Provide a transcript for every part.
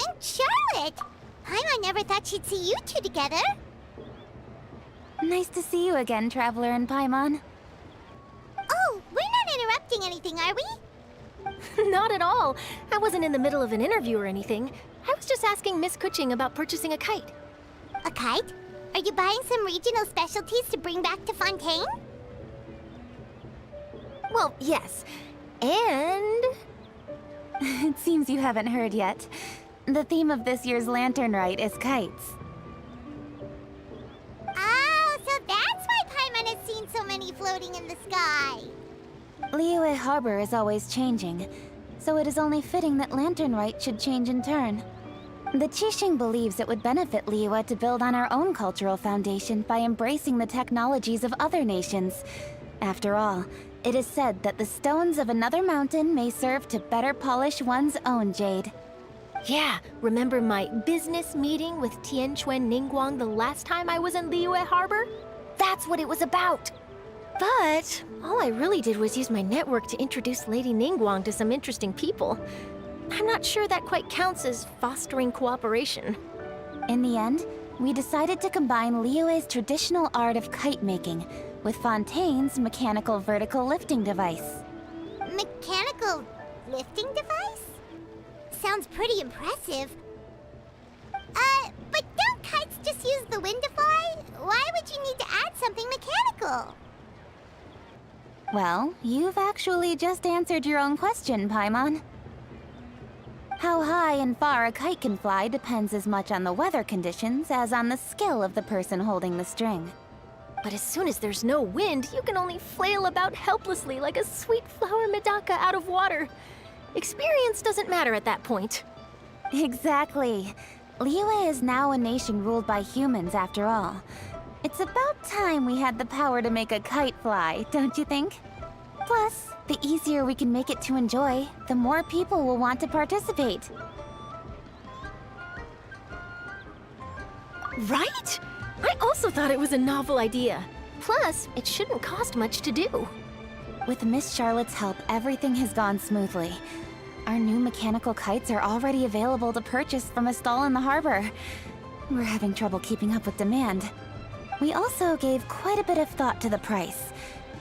And Charlotte! I never thought she'd see you two together. Nice to see you again, Traveler and Paimon. Oh, we're not interrupting anything, are we? Not at all. I wasn't in the middle of an interview or anything. I was just asking Miss Kuching about purchasing a kite. A kite? Are you buying some regional specialties to bring back to Fontaine? Well, yes. And... It seems you haven't heard yet. The theme of this year's Lantern Rite is kites. Oh, so that's why Paimon has seen so many floating in the sky. Liyue Harbor is always changing, so it is only fitting that Lantern Rite should change in turn. The Qixing believes it would benefit Liyue to build on our own cultural foundation by embracing the technologies of other nations. After all, it is said that the stones of another mountain may serve to better polish one's own jade. Yeah, remember my business meeting with Tianquan Ningguang the last time I was in Liyue Harbor? That's what it was about. But all I really did was use my network to introduce Lady Ningguang to some interesting people. I'm not sure that quite counts as fostering cooperation. In the end, we decided to combine Liyue's traditional art of kite making with Fontaine's mechanical vertical lifting device. Mechanical lifting device? Sounds pretty impressive. But don't kites just use the wind to fly? Why would you need to add something mechanical? Well, you've actually just answered your own question, Paimon. How high and far a kite can fly depends as much on the weather conditions as on the skill of the person holding the string. But as soon as there's no wind, you can only flail about helplessly like a sweet flower medaka out of water. Experience doesn't matter at that point. Exactly. Liyue is now a nation ruled by humans, after all. It's about time we had the power to make a kite fly, don't you think? Plus, the easier we can make it to enjoy, the more people will want to participate. Right? I also thought it was a novel idea. Plus, it shouldn't cost much to do. With Miss Charlotte's help, everything has gone smoothly. Our new mechanical kites are already available to purchase from a stall in the harbor. We're having trouble keeping up with demand. We also gave quite a bit of thought to the price.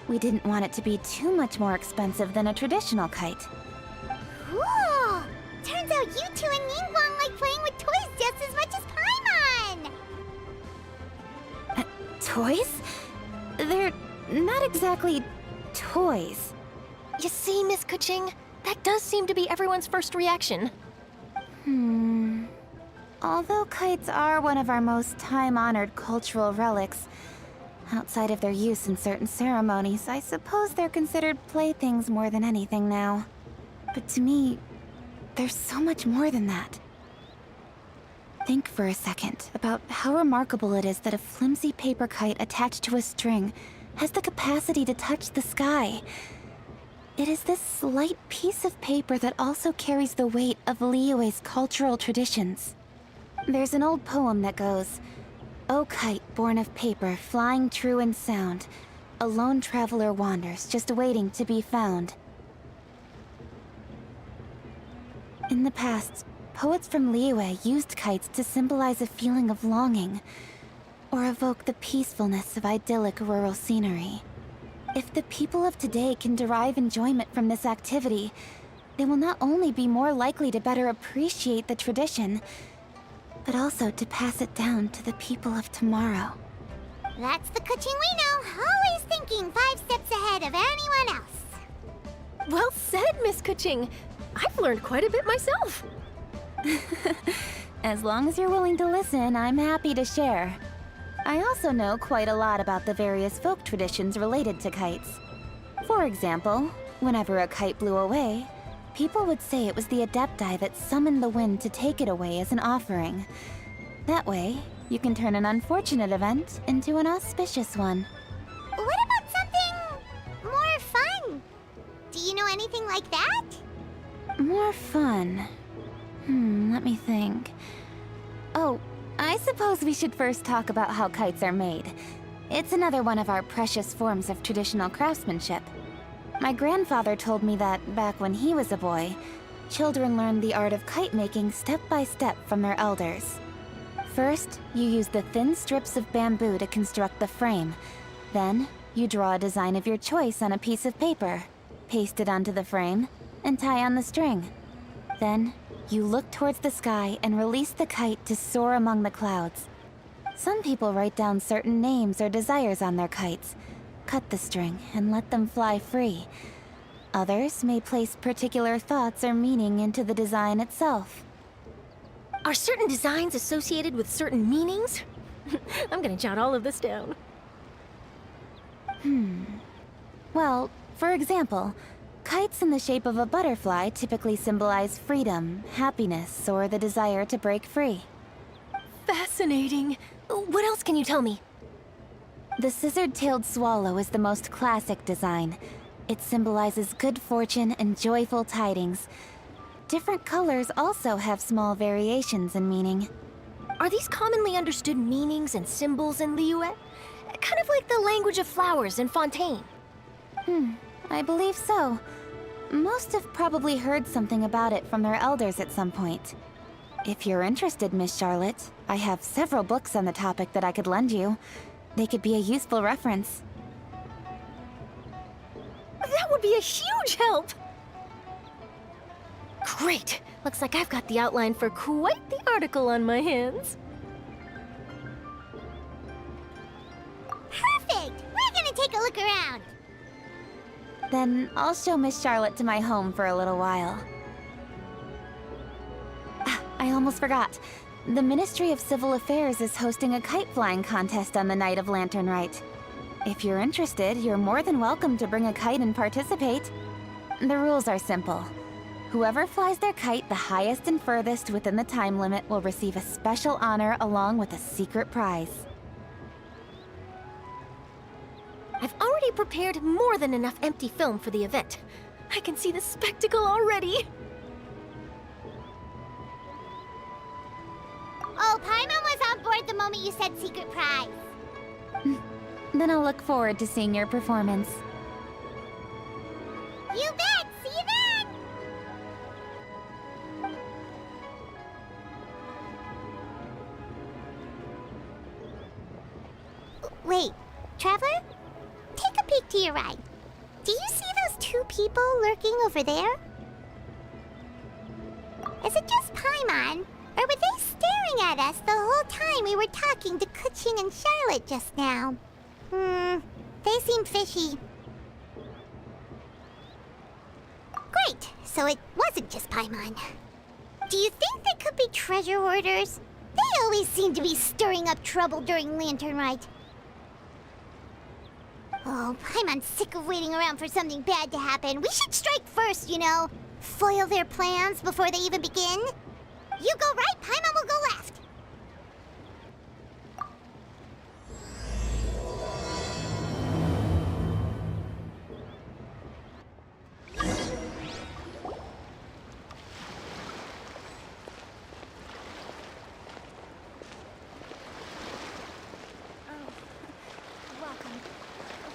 We didn't want it to be too much more expensive than a traditional kite. Cool! Turns out you two and Ningguang like playing with toys just as much as Paimon! Toys? They're not exactly toys. You see, Miss Kuching? That does seem to be everyone's first reaction. Although kites are one of our most time-honored cultural relics, outside of their use in certain ceremonies, I suppose they're considered playthings more than anything now. But to me, there's so much more than that. Think for a second about how remarkable it is that a flimsy paper kite attached to a string has the capacity to touch the sky. It is this slight piece of paper that also carries the weight of Liyue's cultural traditions. There's an old poem that goes, "O kite born of paper, flying true and sound, a lone traveler wanders, just waiting to be found." In the past, poets from Liyue used kites to symbolize a feeling of longing, or evoke the peacefulness of idyllic rural scenery. If the people of today can derive enjoyment from this activity, they will not only be more likely to better appreciate the tradition, but also to pass it down to the people of tomorrow. That's the Kuching we know, always thinking 5 steps ahead of anyone else. Well said, Miss Kuching. I've learned quite a bit myself. As long as you're willing to listen, I'm happy to share. I also know quite a lot about the various folk traditions related to kites. For example, whenever a kite blew away, people would say it was the Adepti that summoned the wind to take it away as an offering. That way, you can turn an unfortunate event into an auspicious one. What about anything like that? More fun. Let me think. Oh, I suppose we should first talk about how kites are made. It's another one of our precious forms of traditional craftsmanship. My grandfather told me that back when he was a boy, children learned the art of kite making step by step from their elders. First, you use the thin strips of bamboo to construct the frame. Then, you draw a design of your choice on a piece of paper, paste it onto the frame, and tie on the string. Then, you look towards the sky and release the kite to soar among the clouds. Some people write down certain names or desires on their kites, cut the string, and let them fly free. Others may place particular thoughts or meaning into the design itself. Are certain designs associated with certain meanings? I'm gonna jot all of this down. Well, for example, kites in the shape of a butterfly typically symbolize freedom, happiness, or the desire to break free. Fascinating. What else can you tell me? The scissored-tailed swallow is the most classic design. It symbolizes good fortune and joyful tidings. Different colors also have small variations in meaning. Are these commonly understood meanings and symbols in Liyue? Kind of like the language of flowers in Fontaine. I believe so. Most have probably heard something about it from their elders at some point. If you're interested, Miss Charlotte, I have several books on the topic that I could lend you. They could be a useful reference. That would be a huge help! Great! Looks like I've got the outline for quite the article on my hands. Perfect! We're gonna take a look around. Then I'll show Miss Charlotte to my home for a little while. I almost forgot. The Ministry of Civil Affairs is hosting a kite flying contest on the night of Lantern Rite. If you're interested, you're more than welcome to bring a kite and participate. The rules are simple. Whoever flies their kite the highest and furthest within the time limit will receive a special honor along with a secret prize. I've already prepared more than enough empty film for the event. I can see the spectacle already. Oh, Paimon was on board the moment you said secret prize. Then I'll look forward to seeing your performance. You bet! See you then! Wait, Traveler? Take a peek to your right. Do you see those two people lurking over there? Is it just Paimon? Or were they staring at us the whole time we were talking to Kuching and Charlotte just now? They seem fishy. Great, so it wasn't just Paimon. Do you think they could be treasure hoarders? They always seem to be stirring up trouble during Lantern Rite. Oh, Paimon's sick of waiting around for something bad to happen. We should strike first, you know. Foil their plans before they even begin. You go right, Paimon will go left. Welcome.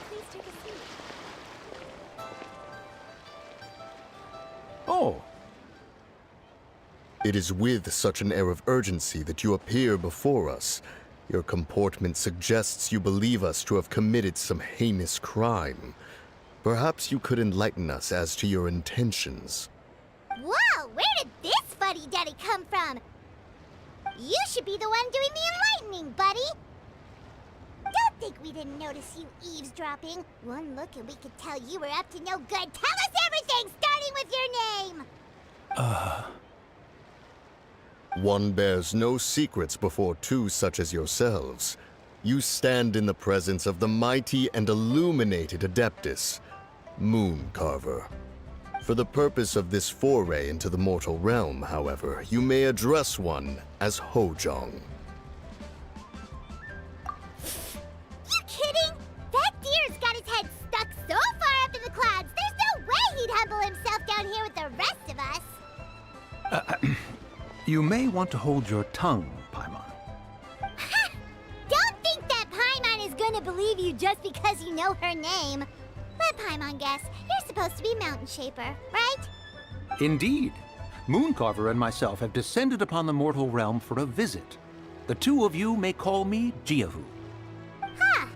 Please take a seat. Oh. It is with such an air of urgency that you appear before us. Your comportment suggests you believe us to have committed some heinous crime. Perhaps you could enlighten us as to your intentions. Whoa, where did this fuddy-duddy come from? You should be the one doing the enlightening, buddy. Don't think we didn't notice you eavesdropping. One look and we could tell you were up to no good. Tell us everything, starting with your name. One bears no secrets before two such as yourselves. You stand in the presence of the mighty and illuminated Adeptus, Moon Carver. For the purpose of this foray into the mortal realm, however, you may address one as Hojong. You kidding? That deer's got his head stuck so far up in the clouds, there's no way he'd humble himself. You may want to hold your tongue, Paimon. Don't think that Paimon is gonna believe you just because you know her name. Let Paimon guess. You're supposed to be Mountain Shaper, right? Indeed. Mooncarver and myself have descended upon the mortal realm for a visit. The two of you may call me Jiahu. Huh.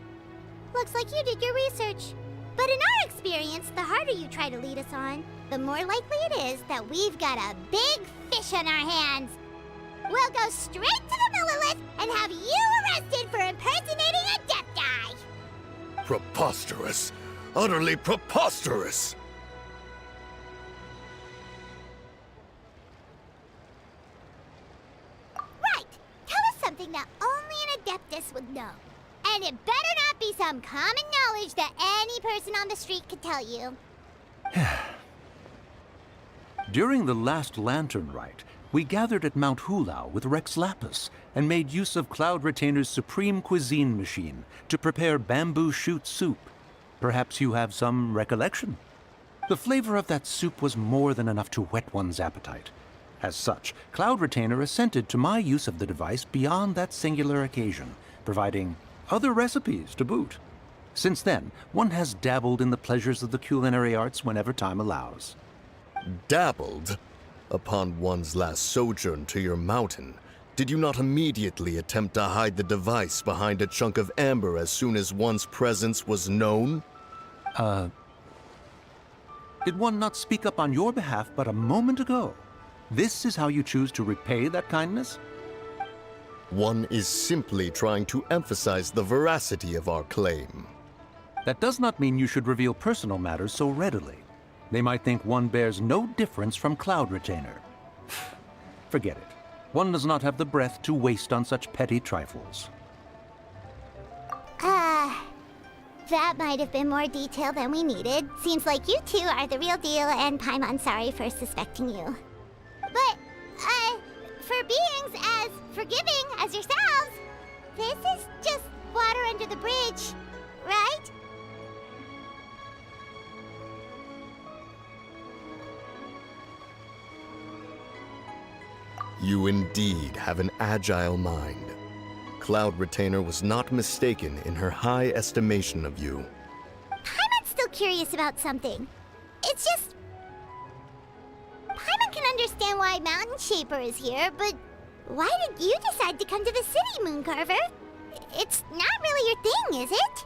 Looks like you did your research. But in our experience, the harder you try to lead us on, the more likely it is that we've got a big fish on our hands. We'll go straight to the Millilith and have you arrested for impersonating a death guy. Preposterous. Utterly preposterous! Right. Tell us something that only an Adeptus would know. And it better not be some common knowledge that any person on the street could tell you. During the last lantern rite, we gathered at Mount Hulao with Rex Lapis and made use of Cloud Retainer's supreme cuisine machine to prepare bamboo shoot soup. Perhaps you have some recollection? The flavor of that soup was more than enough to whet one's appetite. As such, Cloud Retainer assented to my use of the device beyond that singular occasion, providing other recipes to boot. Since then, one has dabbled in the pleasures of the culinary arts whenever time allows. Dabbled? Upon one's last sojourn to your mountain, did you not immediately attempt to hide the device behind a chunk of amber as soon as one's presence was known? Did one not speak up on your behalf but a moment ago? This is how you choose to repay that kindness? One is simply trying to emphasize the veracity of our claim. That does not mean you should reveal personal matters so readily. They might think one bears no difference from Cloud Retainer. Forget it. One does not have the breath to waste on such petty trifles. That might have been more detail than we needed. Seems like you two are the real deal, and Paimon's sorry for suspecting you. But, for beings as forgiving as yourselves, this is just water under the bridge, right? You indeed have an agile mind. Cloud Retainer was not mistaken in her high estimation of you. Paimon's still curious about something. It's just... Paimon can understand why Mountain Shaper is here, but why did you decide to come to the city, Mooncarver? It's not really your thing, is it?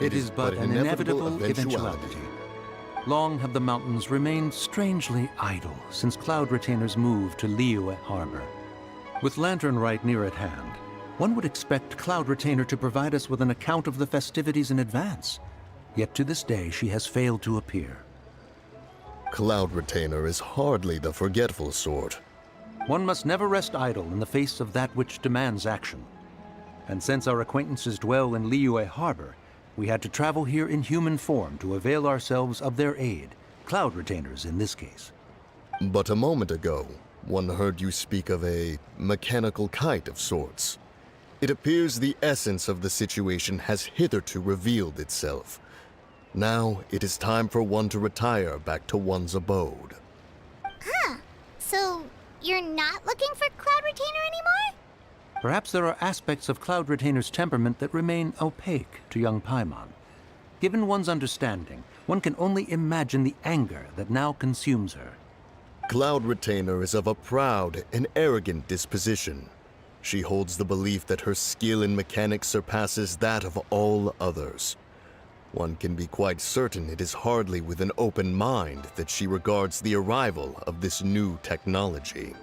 It is but an inevitable eventuality. Long have the mountains remained strangely idle since Cloud Retainer's move to Liyue Harbor. With Lantern Rite near at hand, one would expect Cloud Retainer to provide us with an account of the festivities in advance. Yet to this day, she has failed to appear. Cloud Retainer is hardly the forgetful sort. One must never rest idle in the face of that which demands action. And since our acquaintances dwell in Liyue Harbor, we had to travel here in human form to avail ourselves of their aid, Cloud Retainers in this case. But a moment ago, one heard you speak of a mechanical kite of sorts. It appears the essence of the situation has hitherto revealed itself. Now it is time for one to retire back to one's abode. Huh. So, you're not looking for Cloud Retainer anymore? Perhaps there are aspects of Cloud Retainer's temperament that remain opaque to young Paimon. Given one's understanding, one can only imagine the anger that now consumes her. Cloud Retainer is of a proud and arrogant disposition. She holds the belief that her skill in mechanics surpasses that of all others. One can be quite certain it is hardly with an open mind that she regards the arrival of this new technology.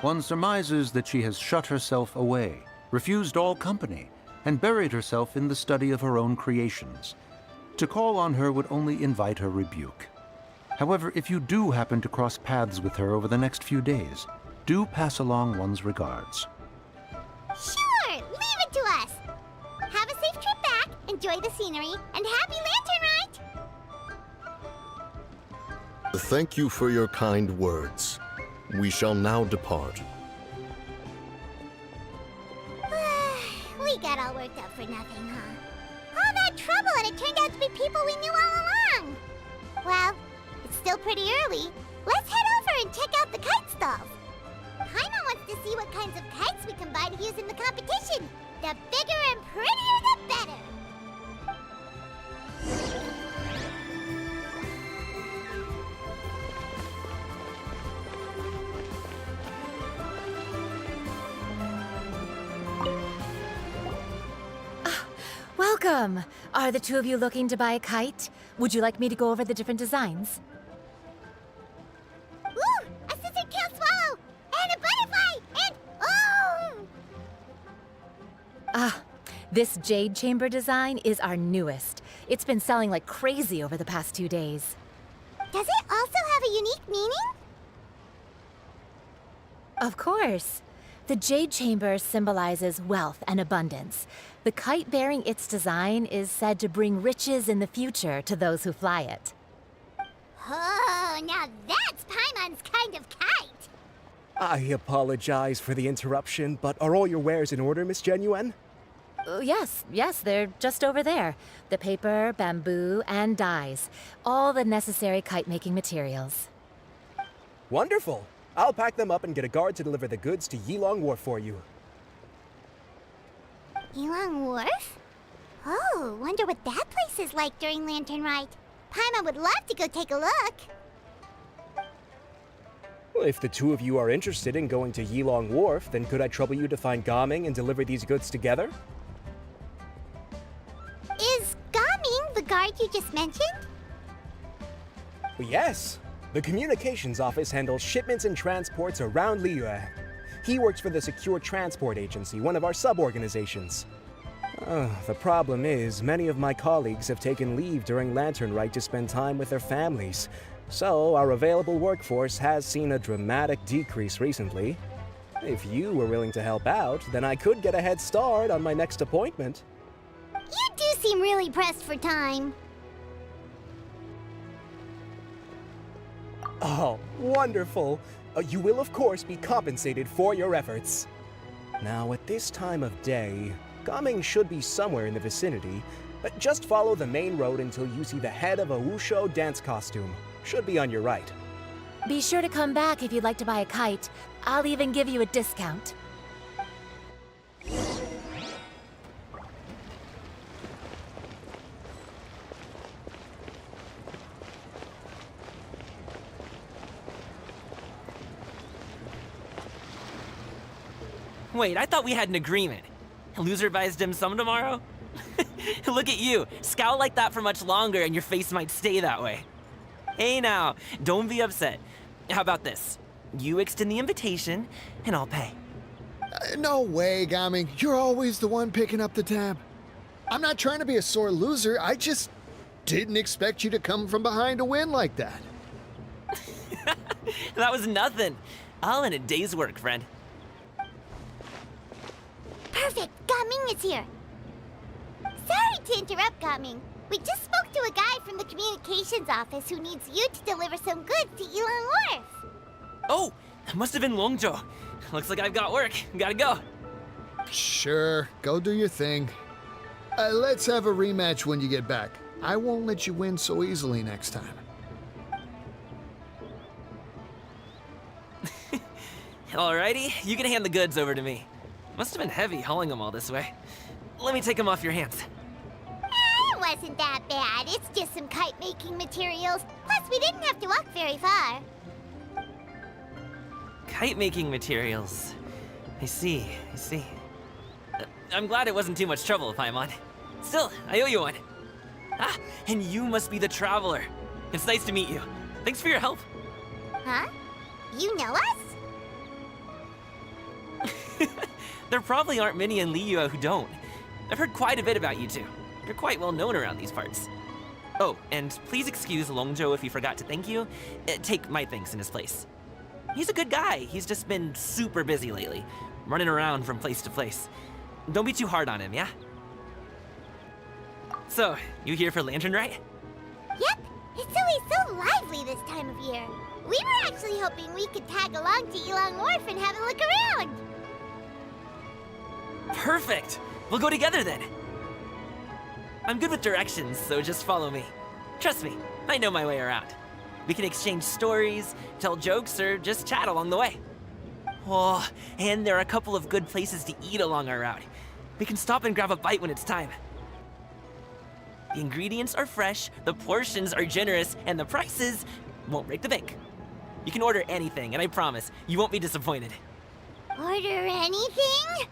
One surmises that she has shut herself away, refused all company, and buried herself in the study of her own creations. To call on her would only invite her rebuke. However, if you do happen to cross paths with her over the next few days, do pass along one's regards. Sure, leave it to us. Have a safe trip back, enjoy the scenery, and happy Lantern Rite! Thank you for your kind words. We shall now depart. We got all worked up for nothing, huh? All that trouble, and it turned out to be people we knew all along. Well, it's still pretty early. Let's head over and check out the kite stalls. Paimon wants to see what kinds of kites we can buy to use in the competition. The bigger and prettier, the better. Welcome! Are the two of you looking to buy a kite? Would you like me to go over the different designs? Ooh, a scissor-tail swallow! And a butterfly! And oh! This jade chamber design is our newest. It's been selling like crazy over the past 2 days. Does it also have a unique meaning? Of course. The jade chamber symbolizes wealth and abundance. The kite bearing its design is said to bring riches in the future to those who fly it. Oh, now that's Paimon's kind of kite! I apologize for the interruption, but are all your wares in order, Miss Genuine? Yes, they're just over there. The paper, bamboo, and dyes. All the necessary kite-making materials. Wonderful! I'll pack them up and get a guard to deliver the goods to Yilong Wharf for you. Yilong Wharf? Oh, wonder what that place is like during Lantern Rite. Paimon would love to go take a look. Well, if the two of you are interested in going to Yilong Wharf, then could I trouble you to find Gaming and deliver these goods together? Is Gaming the guard you just mentioned? Well, yes. The communications office handles shipments and transports around Liyue. He works for the Secure Transport Agency, one of our sub-organizations. The problem is, many of my colleagues have taken leave during Lantern Rite to spend time with their families. So, our available workforce has seen a dramatic decrease recently. If you were willing to help out, then I could get a head start on my next appointment. You do seem really pressed for time. Oh, wonderful! You will, of course, be compensated for your efforts. Now, at this time of day, Gaming should be somewhere in the vicinity, but just follow the main road until you see the head of a Wushu dance costume. Should be on your right. Be sure to come back if you'd like to buy a kite. I'll even give you a discount. Wait, I thought we had an agreement. Loser buys dim sum tomorrow? Look at you. Scowl like that for much longer and your face might stay that way. Hey now, don't be upset. How about this? You extend the invitation, and I'll pay. No way, Gaming. You're always the one picking up the tab. I'm not trying to be a sore loser. I just didn't expect you to come from behind to win like that. That was nothing. All in a day's work, friend. Perfect! Gaming is here! Sorry to interrupt, Gaming. We just spoke to a guy from the communications office who needs you to deliver some goods to Yilong Wharf. Oh, that must have been Longzhou. Looks like I've got work. Gotta go. Sure, go do your thing. Let's have a rematch when you get back. I won't let you win so easily next time. Alrighty, you can hand the goods over to me. Must have been heavy hauling them all this way. Let me take them off your hands. It wasn't that bad. It's just some kite-making materials. Plus, we didn't have to walk very far. Kite-making materials. I see. I'm glad it wasn't too much trouble, Paimon. Still, I owe you one. Ah, and you must be the traveler. It's nice to meet you. Thanks for your help. Huh? You know us? There probably aren't many in Liyue who don't. I've heard quite a bit about you two. You're quite well known around these parts. Oh, and please excuse Longzhou if he forgot to thank you. Take my thanks in his place. He's a good guy. He's just been super busy lately, running around from place to place. Don't be too hard on him, yeah? So, you here for Lantern Rite? Yep. It's always so lively this time of year. We were actually hoping we could tag along to Yilong Wharf and have a look around. Perfect! We'll go together then. I'm good with directions, so just follow me. Trust me, I know my way around. We can exchange stories, tell jokes, or just chat along the way. Oh, and there are a couple of good places to eat along our route. We can stop and grab a bite when it's time. The ingredients are fresh, the portions are generous, and the prices won't break the bank. You can order anything, and I promise, you won't be disappointed. Order anything?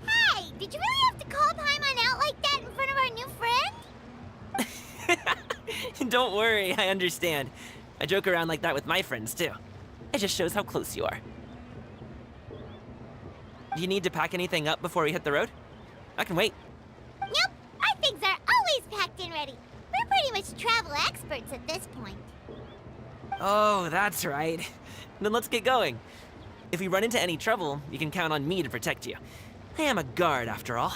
Hey, did you really have to call Paimon out like that in front of our new friend? Don't worry, I understand. I joke around like that with my friends, too. It just shows how close you are. Do you need to pack anything up before we hit the road? I can wait. Nope, our things are always packed and ready. We're pretty much travel experts at this point. Oh, that's right. Then let's get going. If we run into any trouble, you can count on me to protect you. I am a guard, after all.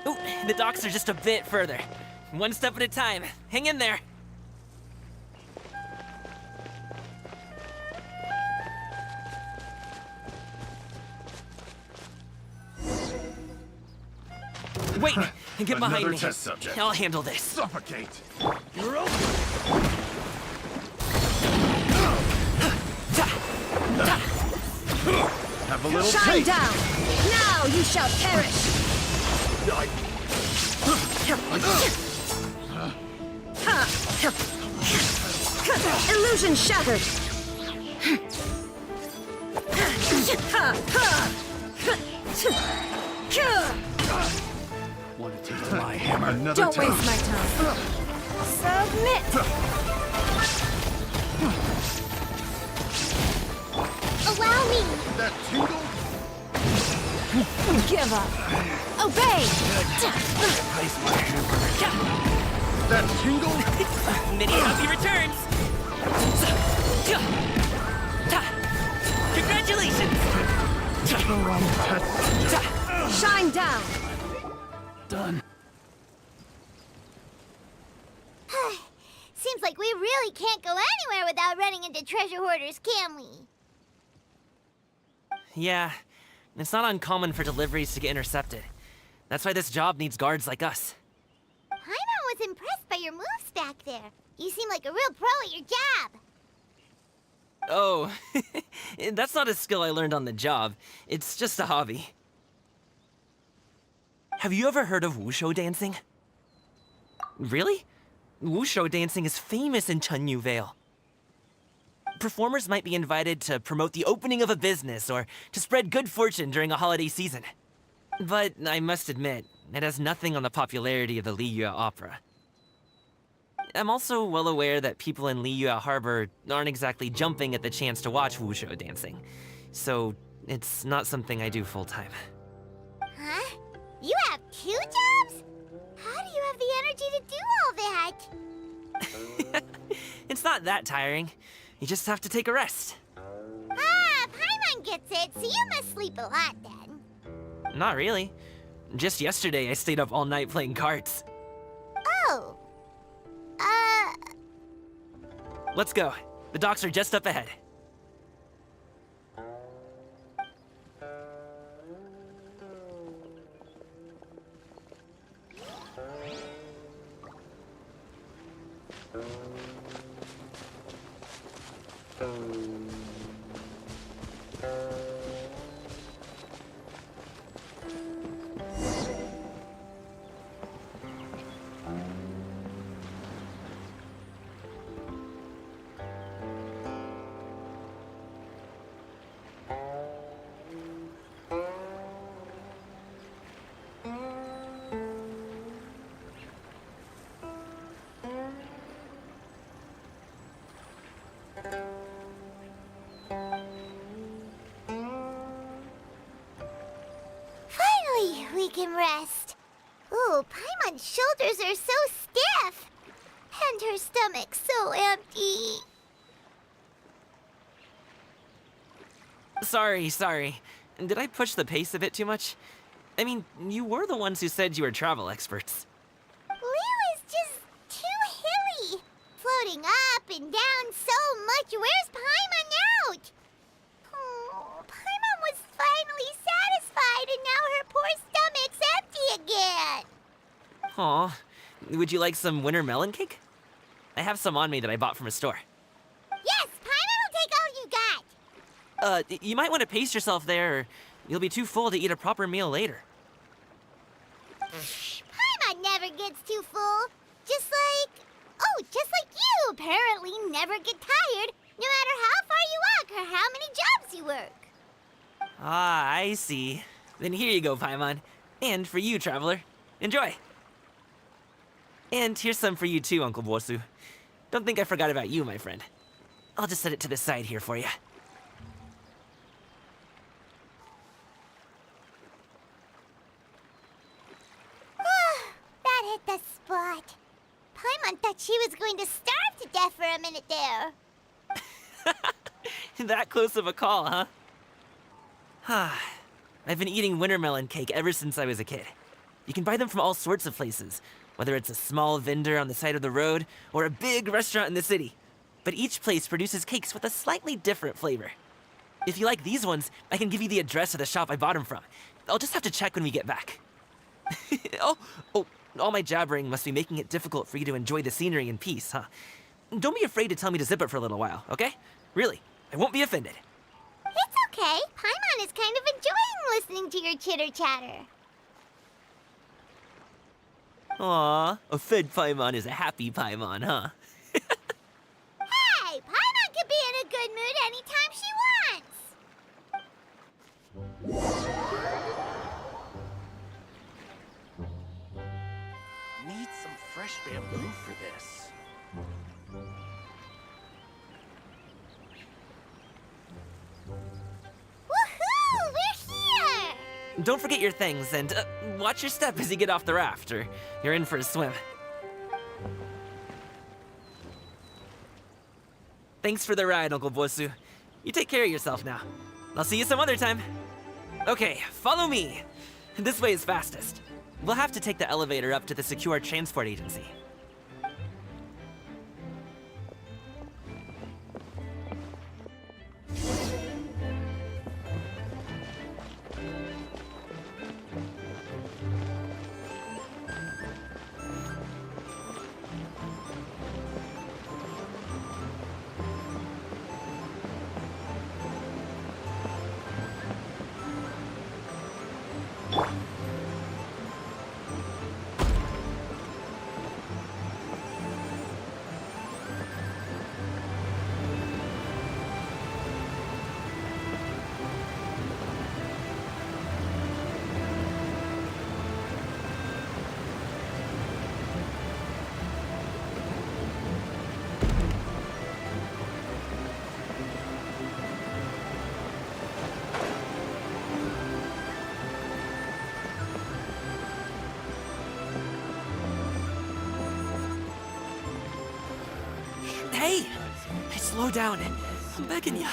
Ooh, the docks are just a bit further. One step at a time. Hang in there. Wait, get behind Another me. test subject. I'll handle this. Suffocate! You're open! Have a little Shine taste! down! Now you shall perish! Illusion shattered! Want to taste my hammer? Another Don't time. waste my time. Submit! Allow me! That tingle? Give up! Obey! That tingle? Many happy returns! Congratulations! The wrong test subject. Shine down! Done. Seems like we really can't go anywhere without running into treasure hoarders, can we? Yeah, it's not uncommon for deliveries to get intercepted. That's why this job needs guards like us. Paimon was impressed by your moves back there. You seem like a real pro at your job. Oh, that's not a skill I learned on the job. It's just a hobby. Have you ever heard of wushu dancing? Really? Wushu dancing is famous in Chunyu Vale. Performers might be invited to promote the opening of a business or to spread good fortune during a holiday season. But I must admit, it has nothing on the popularity of the Liyue Opera. I'm also well aware that people in Liyue Harbor aren't exactly jumping at the chance to watch wushu dancing, so it's not something I do full-time. Huh? You have 2 jobs? How do you have the energy to do all that? It's not that tiring. You just have to take a rest. Ah, Paimon gets it, so you must sleep a lot then. Not really. Just yesterday, I stayed up all night playing cards. Oh. Let's go. The docks are just up ahead. can rest. Ooh, Paimon's shoulders are so stiff. And her stomach's so empty. Sorry. Did I push the pace a bit too much? I mean, you were the ones who said you were travel experts. Liyue is just too hilly. Floating up and down so much. Where's Paimon out? Oh, Paimon was finally satisfied and now her poor stomach's empty again. Aw, would you like some winter melon cake? I have some on me that I bought from a store. Yes, Paimon will take all you got. You might want to pace yourself there, or you'll be too full to eat a proper meal later. Paimon never gets too full. Just like you apparently never get tired, no matter how far you walk or how many jobs you work. Ah, I see. Then here you go, Paimon. And for you, traveler. Enjoy. And here's some for you too, Uncle Bosu. Don't think I forgot about you, my friend. I'll just set it to the side here for you. That hit the spot. Paimon thought she was going to starve to death for a minute there. That close of a call, huh? I've been eating winter melon cake ever since I was a kid. You can buy them from all sorts of places, whether it's a small vendor on the side of the road or a big restaurant in the city. But each place produces cakes with a slightly different flavor. If you like these ones, I can give you the address of the shop I bought them from. I'll just have to check when we get back. Oh, all my jabbering must be making it difficult for you to enjoy the scenery in peace, huh? Don't be afraid to tell me to zip it for a little while, okay? Really, I won't be offended. It's okay. Paimon is kind of enjoying listening to your chitter-chatter. Aw, a fed Paimon is a happy Paimon, huh? Hey, Paimon can be in a good mood anytime she wants. Need some fresh bamboo for this. Woohoo! We're here! Don't forget your things, and watch your step as you get off the raft, or you're in for a swim. Thanks for the ride, Uncle Bosu. You take care of yourself now. I'll see you some other time. Okay, follow me. This way is fastest. We'll have to take the elevator up to the secure transport agency. Hey! Slow down. I'm begging ya.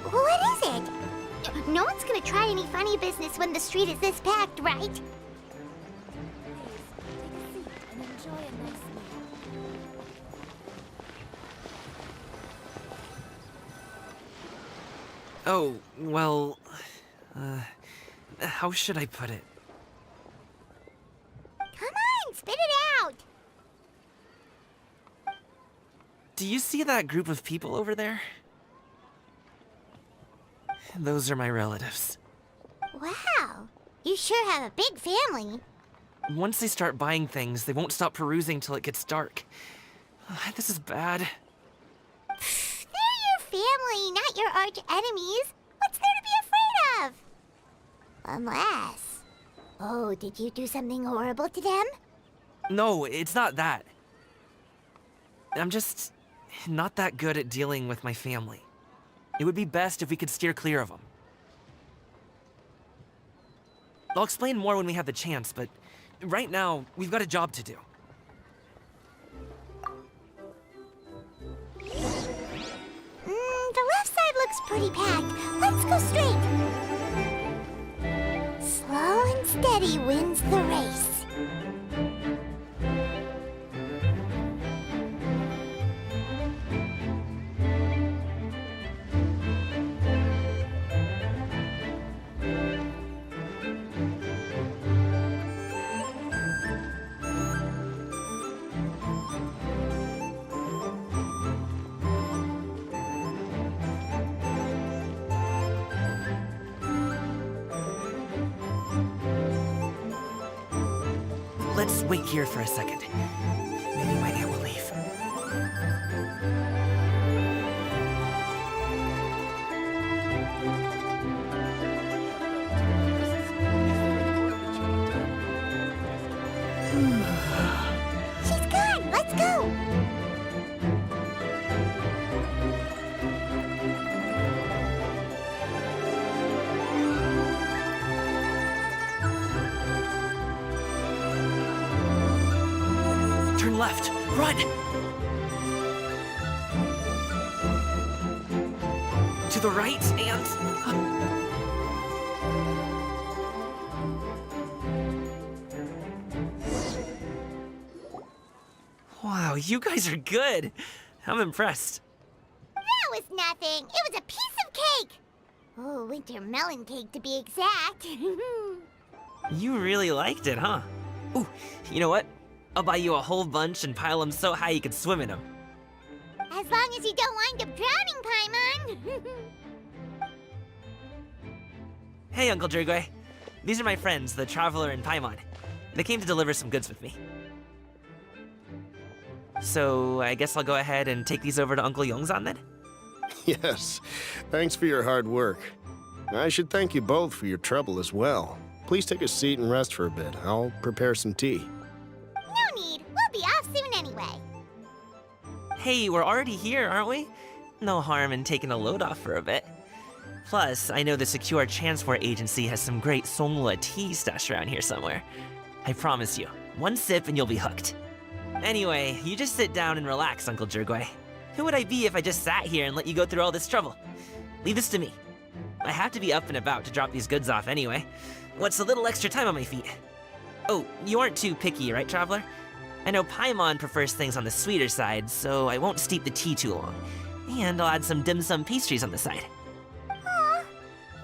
What is it? No one's gonna try any funny business when the street is this packed, right? Oh, well... how should I put it? Come on, spit it out! Do you see that group of people over there? Those are my relatives. Wow, you sure have a big family. Once they start buying things, they won't stop perusing till it gets dark. This is bad. They're your family, not your arch enemies. What's there to be afraid of? Unless... Oh, did you do something horrible to them? No, it's not that. I'm just not that good at dealing with my family. It would be best if we could steer clear of them. I'll explain more when we have the chance, but right now, we've got a job to do. The left side looks pretty packed. Let's go straight. Slow and steady wins the race. Let's wait here for a second. Maybe my aunt will leave. She's gone. Let's go. Turn left. Run! To the right and... Wow, you guys are good. I'm impressed. That was nothing. It was a piece of cake. Oh, winter melon cake to be exact. You really liked it, huh? Ooh, you know what? I'll buy you a whole bunch and pile them so high you can swim in them. As long as you don't wind up drowning, Paimon. Hey, Uncle Drugway. These are my friends, the Traveler and Paimon. They came to deliver some goods with me. So, I guess I'll go ahead and take these over to Uncle Yongzan then? Yes, thanks for your hard work. I should thank you both for your trouble as well. Please take a seat and rest for a bit. I'll prepare some tea. No need. We'll be off soon anyway. Hey, we're already here, aren't we? No harm in taking a load off for a bit. Plus, I know the Secure Transport Agency has some great Songhua tea stashed around here somewhere. I promise you, one sip and you'll be hooked. Anyway, you just sit down and relax, Uncle Drugway. Who would I be if I just sat here and let you go through all this trouble? Leave this to me. I have to be up and about to drop these goods off anyway. What's a little extra time on my feet? Oh, you aren't too picky, right, Traveler? I know Paimon prefers things on the sweeter side, so I won't steep the tea too long. And I'll add some dim sum pastries on the side. Aw,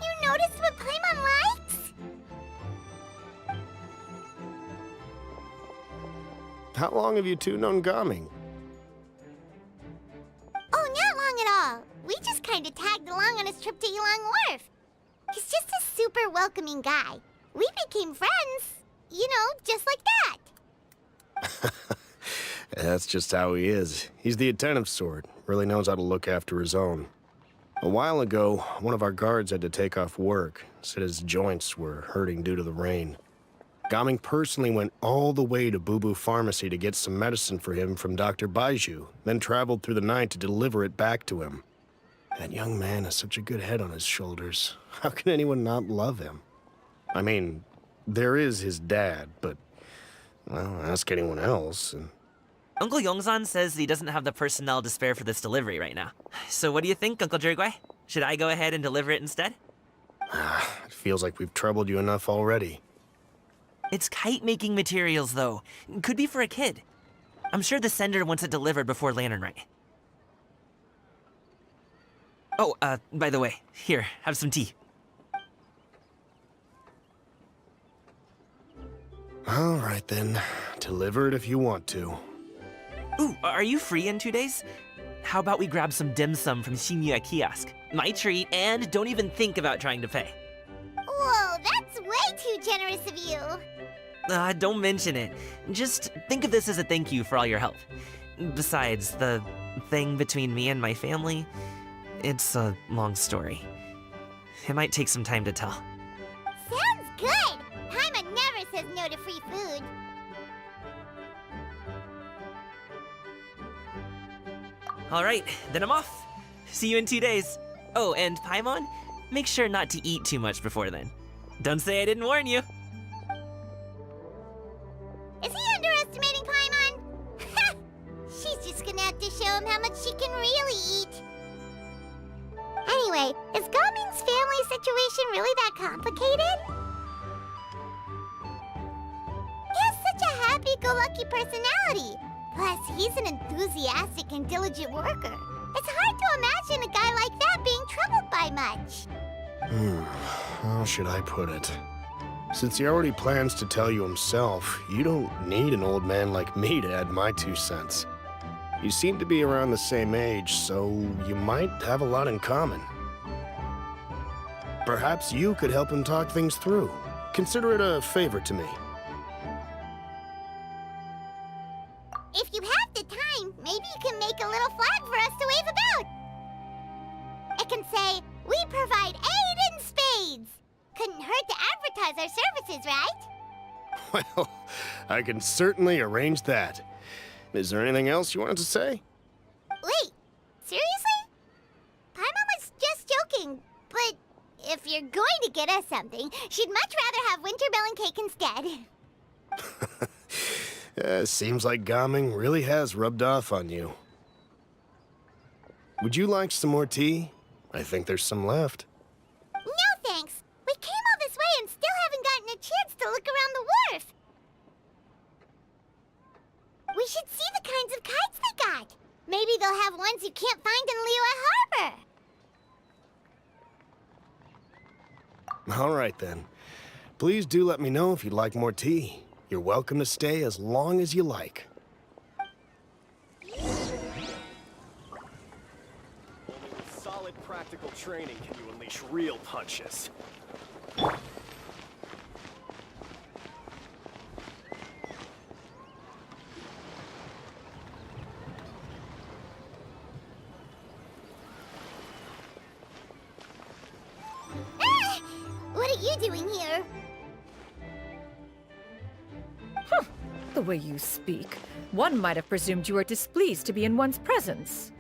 you noticed what Paimon likes? How long have you two known Gaming? Oh, not long at all. We just kind of tagged along on his trip to Yulong Wharf. He's just a super welcoming guy. We became friends, you know, just like that. That's just how he is. He's the attentive sort, really knows how to look after his own. A while ago, one of our guards had to take off work, said his joints were hurting due to the rain. Gaming personally went all the way to Boo Boo Pharmacy to get some medicine for him from Dr. Baiju, then traveled through the night to deliver it back to him. That young man has such a good head on his shoulders. How can anyone not love him? I mean, there is his dad, but, well, ask anyone else, and... Uncle Yongzan says he doesn't have the personnel to spare for this delivery right now. So what do you think, Uncle Drugway? Should I go ahead and deliver it instead? It feels like we've troubled you enough already. It's kite-making materials, though. Could be for a kid. I'm sure the sender wants it delivered before Lantern Rite. Oh, by the way, here, have some tea. All right, then. Deliver it if you want to. Ooh, are you free in 2 days? How about we grab some dim sum from Shinya Kiosk? My treat, and don't even think about trying to pay. Whoa, that's way too generous of you. Don't mention it. Just think of this as a thank you for all your help. Besides, the thing between me and my family, it's a long story. It might take some time to tell. Sounds good. Paimon never says no to free food. All right, then I'm off. See you in 2 days. Oh, and Paimon, make sure not to eat too much before then. Don't say I didn't warn you. him how much she can really eat. Anyway, is Gaming's family situation really that complicated? He has such a happy-go-lucky personality. Plus, he's an enthusiastic and diligent worker. It's hard to imagine a guy like that being troubled by much. How should I put it? Since he already plans to tell you himself, you don't need an old man like me to add my 2 cents. You seem to be around the same age, so you might have a lot in common. Perhaps you could help him talk things through. Consider it a favor to me. If you have the time, maybe you can make a little flag for us to wave about. It can say, "We provide aid in spades." Couldn't hurt to advertise our services, right? Well, I can certainly arrange that. Is there anything else you wanted to say? Wait, seriously? Paimon was just joking, but if you're going to get us something, she'd much rather have wintermelon cake instead. Seems like Gaming really has rubbed off on you. Would you like some more tea? I think there's some left. No thanks. We came all this way and still haven't gotten a chance to look around the wharf. We should see the kinds of kites they got. Maybe they'll have ones you can't find in Liyue Harbor. All right, then. Please do let me know if you'd like more tea. You're welcome to stay as long as you like. Only with solid practical training can you unleash real punches. What are you doing here? The way you speak, one might have presumed you were displeased to be in one's presence.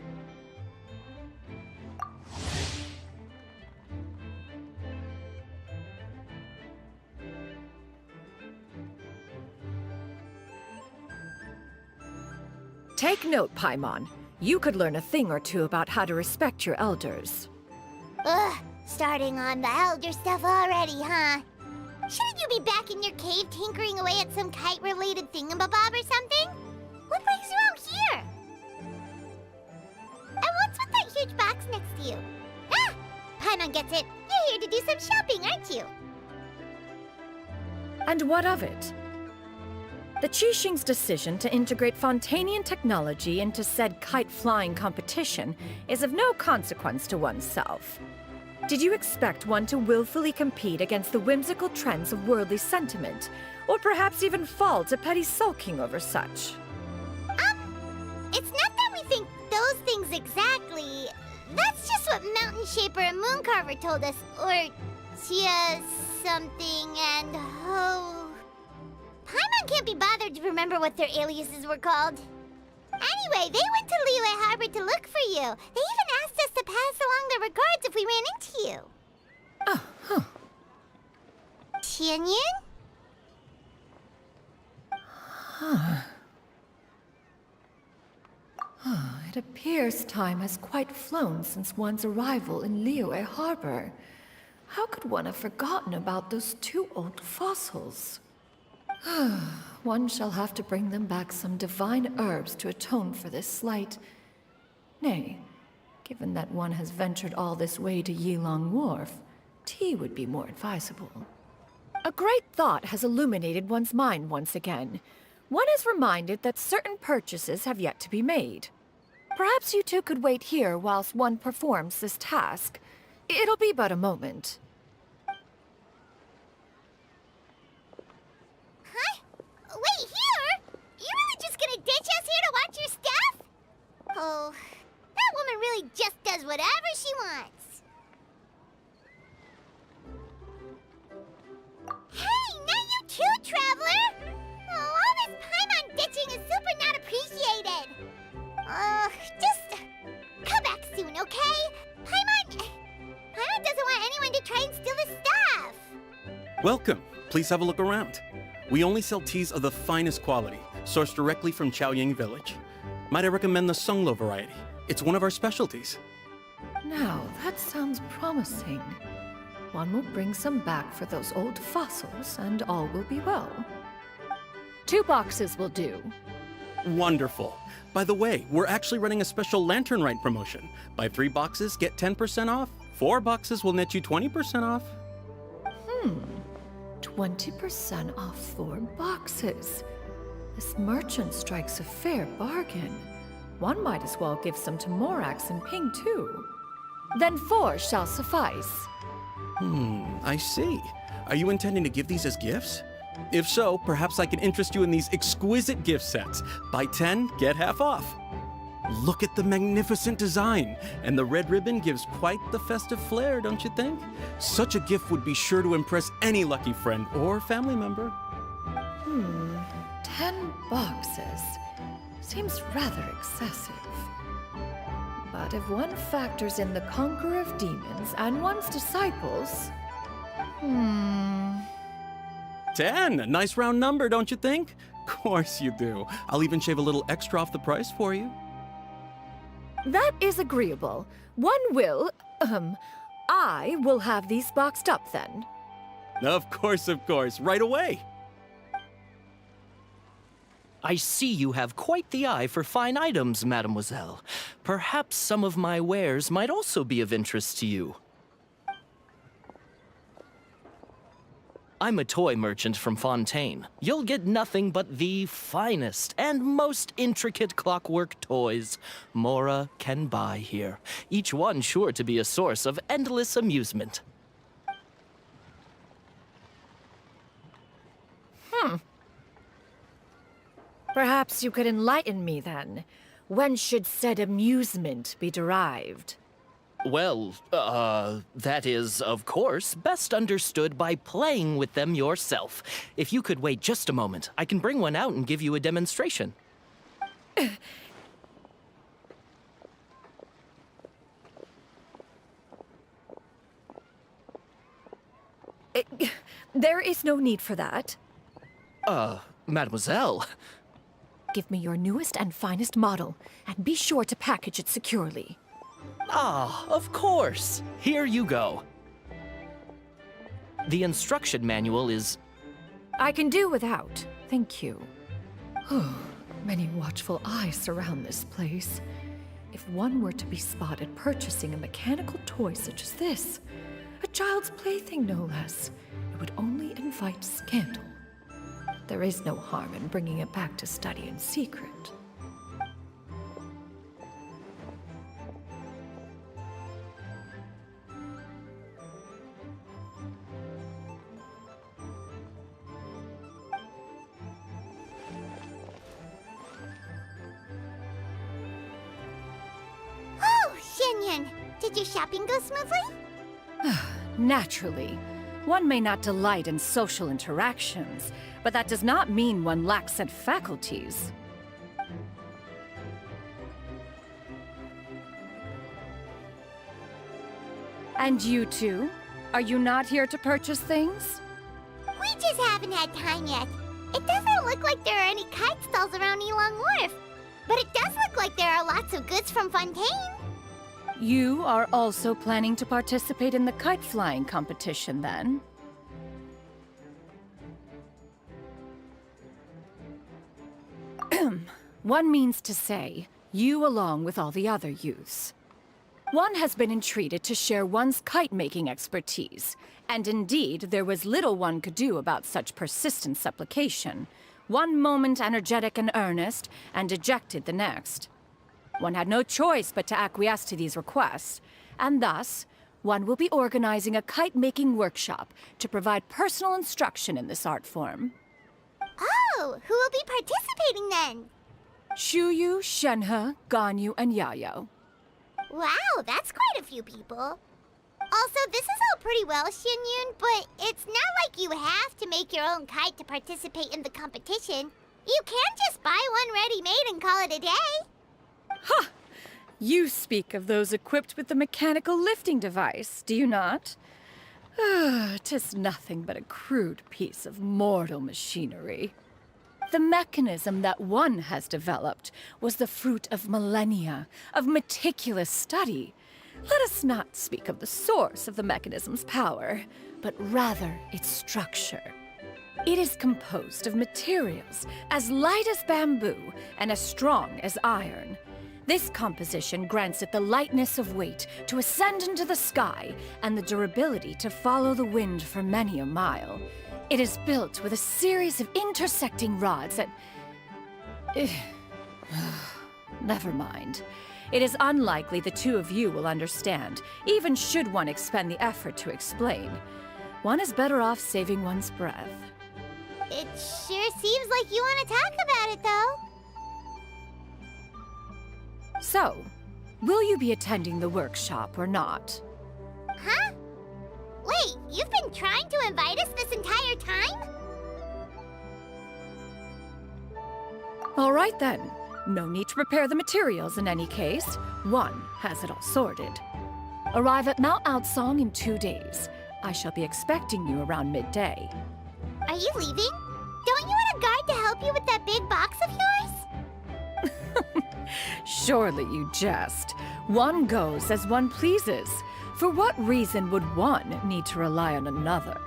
Take note, Paimon. You could learn a thing or two about how to respect your elders. Ugh, starting on the elder stuff already, huh? Shouldn't you be back in your cave tinkering away at some kite-related thingamabob or something? What brings you out here? And what's with that huge box next to you? Ah! Paimon gets it. You're here to do some shopping, aren't you? And what of it? The Qixing's decision to integrate Fontanian technology into said kite-flying competition is of no consequence to oneself. Did you expect one to willfully compete against the whimsical trends of worldly sentiment, or perhaps even fall to petty sulking over such? It's not that we think those things exactly. That's just what Mountain Shaper and Moon Carver told us, or Tia something and Ho. Paimon can't be bothered to remember what their aliases were called. Anyway, they went to Liyue Harbor to look for you. They even asked us to pass along their regards if we ran into you. Oh, huh. Tianyun? It appears time has quite flown since one's arrival in Liyue Harbor. How could one have forgotten about those 2 old fossils? One shall have to bring them back some divine herbs to atone for this slight. Nay, given that one has ventured all this way to Yilong Wharf, tea would be more advisable. A great thought has illuminated one's mind once again. One is reminded that certain purchases have yet to be made. Perhaps you two could wait here whilst one performs this task. It'll be but a moment. Wait, here? You really just gonna ditch us here to watch your stuff? Oh, that woman really just does whatever she wants. Hey, not you too, Traveler! Oh, all this Paimon ditching is super not appreciated. Just come back soon, okay? Paimon doesn't want anyone to try and steal his stuff. Welcome. Please have a look around. We only sell teas of the finest quality, sourced directly from Chaoying Village. Might I recommend the Sunglo variety? It's one of our specialties. Now, that sounds promising. One will bring some back for those old fossils, and all will be well. 2 boxes will do. Wonderful. By the way, we're actually running a special lantern rite promotion. Buy 3 boxes, get 10% off. 4 boxes will net you 20% off. 20% off 4 boxes. This merchant strikes a fair bargain. One might as well give some to Morax and Ping, too. Then 4 shall suffice. I see. Are you intending to give these as gifts? If so, perhaps I can interest you in these exquisite gift sets. Buy 10, get half off. Look at the magnificent design, and the red ribbon gives quite the festive flair, don't you think? Such a gift would be sure to impress any lucky friend or family member. 10 boxes. Seems rather excessive. But if one factors in the conqueror of demons and one's disciples... 10, a nice round number, don't you think? Of course you do. I'll even shave a little extra off the price for you. That is agreeable. I will have these boxed up then. Of course, right away. I see you have quite the eye for fine items, mademoiselle. Perhaps some of my wares might also be of interest to you. I'm a toy merchant from Fontaine. You'll get nothing but the finest and most intricate clockwork toys Mora can buy here. Each one sure to be a source of endless amusement. Perhaps you could enlighten me then. When should said amusement be derived? Well, that is, of course, best understood by playing with them yourself. If you could wait just a moment, I can bring one out and give you a demonstration. There is no need for that. Mademoiselle. Give me your newest and finest model, and be sure to package it securely. Ah, of course. Here you go. The instruction manual is... I can do without, thank you. Many watchful eyes surround this place. If one were to be spotted purchasing a mechanical toy such as this, a child's plaything no less, it would only invite scandal. There is no harm in bringing it back to study in secret. Oh, Xianyun, did your shopping go smoothly? Naturally. One may not delight in social interactions, but that does not mean one lacks said faculties. And you two? Are you not here to purchase things? We just haven't had time yet. It doesn't look like there are any kite stalls around Elong Wharf, but it does look like there are lots of goods from Fontaine. You are also planning to participate in the kite flying competition, then? One means to say, you along with all the other youths. One has been entreated to share one's kite-making expertise, and indeed, there was little one could do about such persistent supplication. One moment energetic and earnest, and dejected the next. One had no choice but to acquiesce to these requests, and thus, one will be organizing a kite-making workshop to provide personal instruction in this art form. Oh, who will be participating then? Shuyu, Shenhe, Ganyu, and Yayo. Wow, that's quite a few people. Also, this is all pretty well, Xianyun, but it's not like you have to make your own kite to participate in the competition. You can just buy one ready-made and call it a day. Ha! You speak of those equipped with the mechanical lifting device, do you not? 'Tis nothing but a crude piece of mortal machinery. The mechanism that one has developed was the fruit of millennia of meticulous study. Let us not speak of the source of the mechanism's power, but rather its structure. It is composed of materials as light as bamboo and as strong as iron. This composition grants it the lightness of weight to ascend into the sky and the durability to follow the wind for many a mile. It is built with a series of intersecting rods that... Never mind. It is unlikely the two of you will understand, even should one expend the effort to explain. One is better off saving one's breath. It sure seems like you want to talk about it, though. So, will you be attending the workshop or not? Huh? Wait, you've been trying to invite us this entire time? All right then. No need to prepare the materials in any case. One has it all sorted. Arrive at Mount Outsong in 2 days. I shall be expecting you around midday. Are you leaving? Don't you want a guard to help you with that big box of yours? Surely you jest. One goes as one pleases. For what reason would one need to rely on another?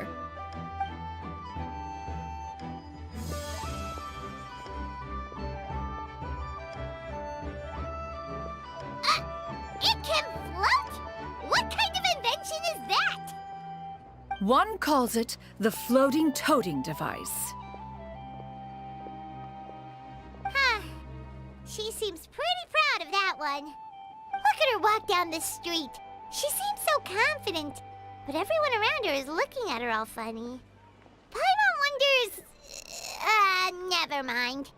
It can float? What kind of invention is that? One calls it the floating toting device. Huh. She seems pretty proud of that one. Look at her walk down the street. She seems so confident, but everyone around her is looking at her all funny. Paimon wonders... never mind.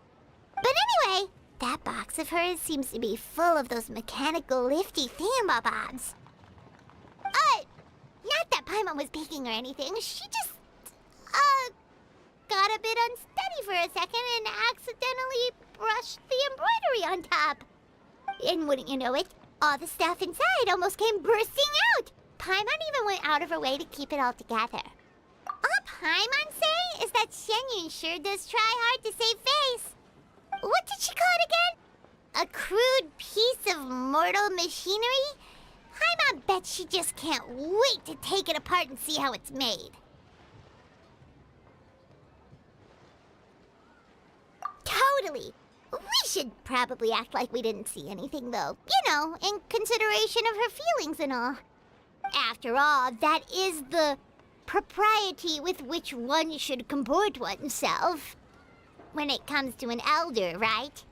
But anyway, that box of hers seems to be full of those mechanical lifty thingamabobs. Not that Paimon was peeking or anything. She just, got a bit unsteady for a second and accidentally brushed the embroidery on top. And wouldn't you know it, all the stuff inside almost came bursting out. Paimon even went out of her way to keep it all together. All Paimon say is that Shenyun sure does try hard to save face. What did she call it again? A crude piece of mortal machinery? Paimon bet she just can't wait to take it apart and see how it's made. Totally. We should probably act like we didn't see anything, though. You know, in consideration of her feelings and all. After all, that is the propriety with which one should comport oneself. When it comes to an elder, right?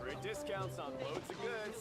Great discounts on loads of goods.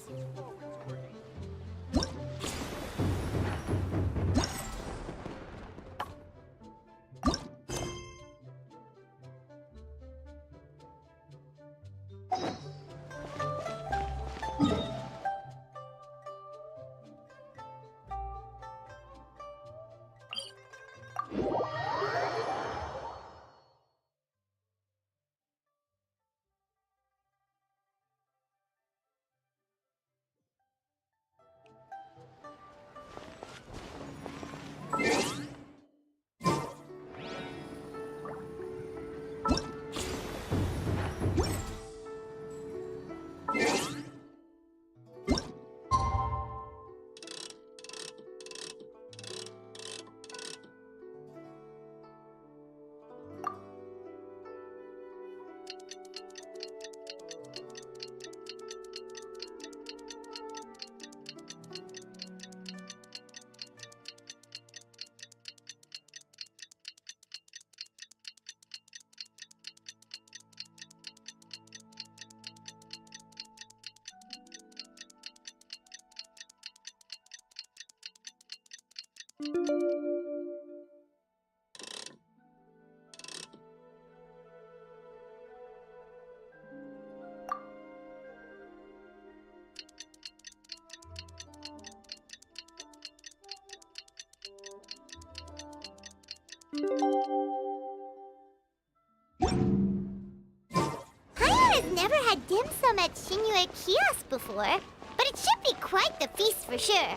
dim sum at Shinue Kiosk before, but it should be quite the feast for sure.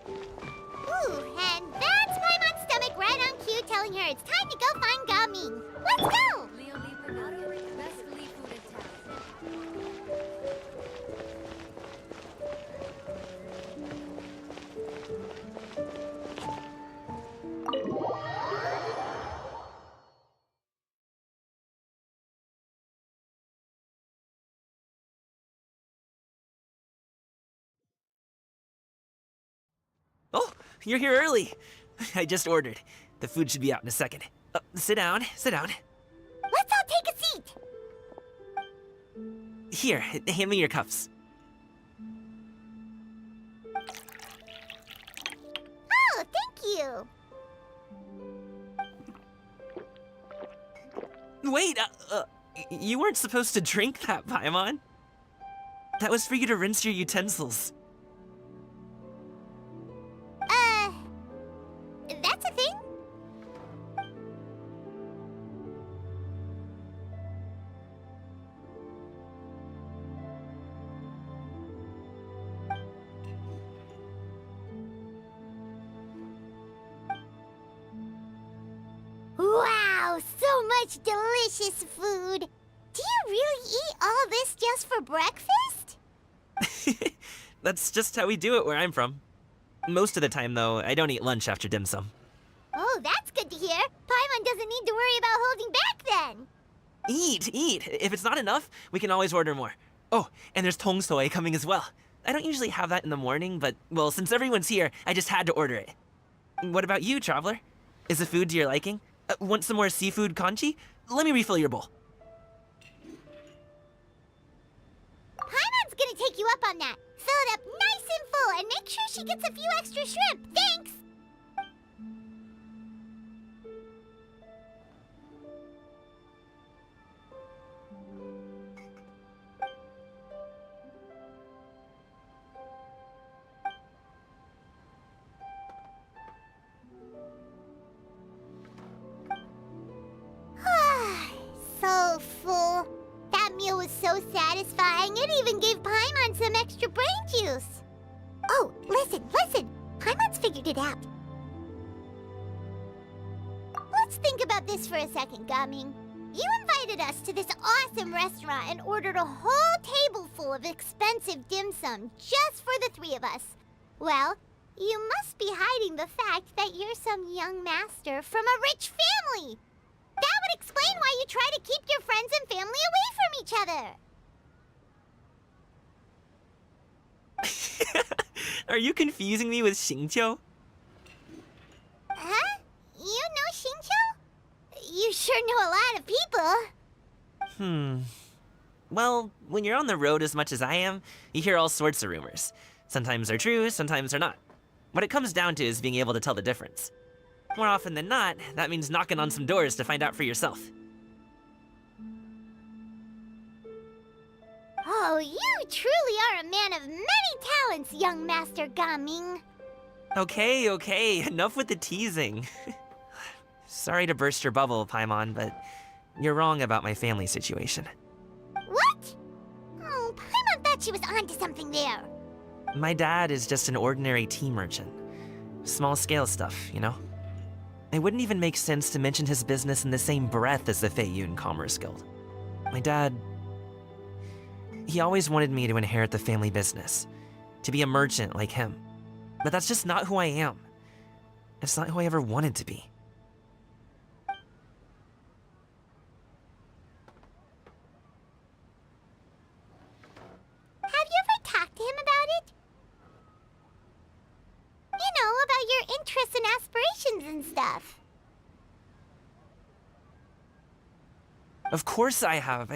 Ooh, and that's Paimon's stomach right on cue telling her it's time to go find Gaming. Let's go! Oh, you're here early. I just ordered. The food should be out in a second. Sit down, sit down. Let's all take a seat! Here, hand me your cups. Oh, thank you! Wait, you weren't supposed to drink that, Paimon. That was for you to rinse your utensils. That's a thing? Wow, so much delicious food! Do you really eat all this just for breakfast? That's just how we do it where I'm from. Most of the time, though, I don't eat lunch after dim sum. Oh, that's good to hear. Paimon doesn't need to worry about holding back then. Eat, eat. If it's not enough, we can always order more. Oh, and there's tong soy coming as well. I don't usually have that in the morning, but, well, since everyone's here, I just had to order it. What about you, traveler? Is the food to your liking? Want some more seafood congee? Let me refill your bowl. Paimon's gonna take you up on that. Fill it up nice and full and make sure she gets a few extra shrimp. Thanks! So full. That meal was so satisfying, it even gave Paimon some extra brain juice. Oh, listen, listen. Paimon's figured it out. Let's think about this for a second, Gaming. You invited us to this awesome restaurant and ordered a whole table full of expensive dim sum just for the three of us. Well, you must be hiding the fact that you're some young master from a rich family. That would explain why you try to keep your friends and family away from each other. Are you confusing me with Xingqiu? Huh? You know Xingqiu? You sure know a lot of people. Well, when you're on the road as much as I am, you hear all sorts of rumors. Sometimes they're true, sometimes they're not. What it comes down to is being able to tell the difference. More often than not, that means knocking on some doors to find out for yourself. Oh, you truly are a man of many talents, young Master Gaming. Okay, okay, enough with the teasing. Sorry to burst your bubble, Paimon, but you're wrong about my family situation. What? Oh, Paimon thought she was onto something there. My dad is just an ordinary tea merchant. Small-scale stuff, you know? It wouldn't even make sense to mention his business in the same breath as the Feiyun Commerce Guild. My dad... he always wanted me to inherit the family business, to be a merchant like him. But that's just not who I am. It's not who I ever wanted to be. Have you ever talked to him about it? You know, about your interests and aspirations and stuff. Of course I have.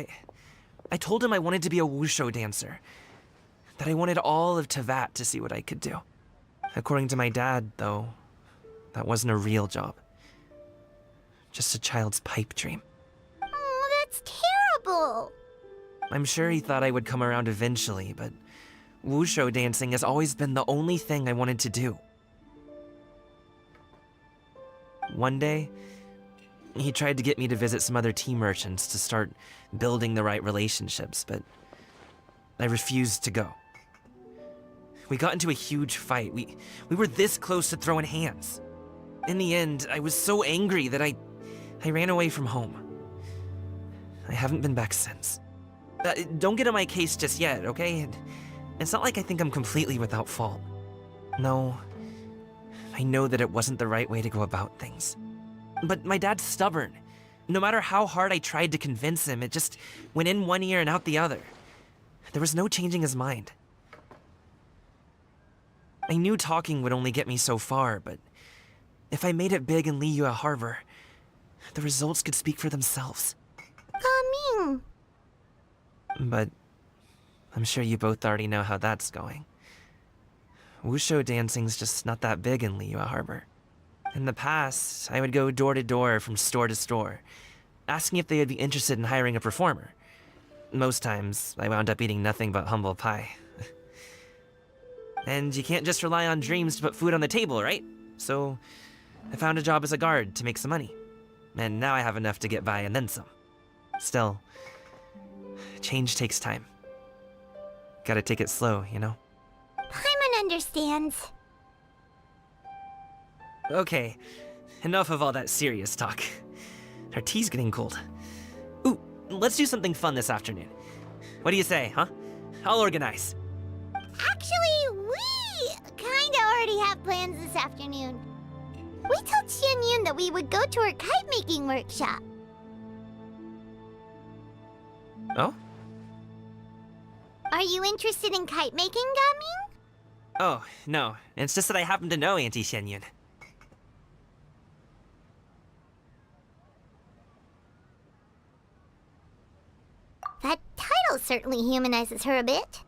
I told him I wanted to be a wushu dancer. That I wanted all of Tevat to see what I could do. According to my dad, though, that wasn't a real job. Just a child's pipe dream. Oh, that's terrible. I'm sure he thought I would come around eventually, but wushu dancing has always been the only thing I wanted to do. One day, he tried to get me to visit some other tea merchants to start building the right relationships, but I refused to go. We got into a huge fight. We were this close to throwing hands. In the end, I was so angry that I ran away from home. I haven't been back since. Don't get on my case just yet, okay? It's not like I think I'm completely without fault. No, I know that it wasn't the right way to go about things. But my dad's stubborn. No matter how hard I tried to convince him, it just went in one ear and out the other. There was no changing his mind. I knew talking would only get me so far, but if I made it big in Liyue Harbor, the results could speak for themselves. Coming. But I'm sure you both already know how that's going. Wushu dancing's just not that big in Liyue Harbor. In the past, I would go door to door from store to store, asking if they would be interested in hiring a performer. Most times, I wound up eating nothing but humble pie. And you can't just rely on dreams to put food on the table, right? So I found a job as a guard to make some money. And now I have enough to get by and then some. Still, change takes time. Gotta take it slow, you know? Paimon understands. Okay, enough of all that serious talk. Our tea's getting cold. Ooh, let's do something fun this afternoon. What do you say, huh? I'll organize. Actually, we kinda already have plans this afternoon. We told Xianyun that we would go to her kite-making workshop. Oh? Are you interested in kite-making, Gaming? Oh, no. It's just that I happen to know Auntie Xianyun. That title certainly humanizes her a bit.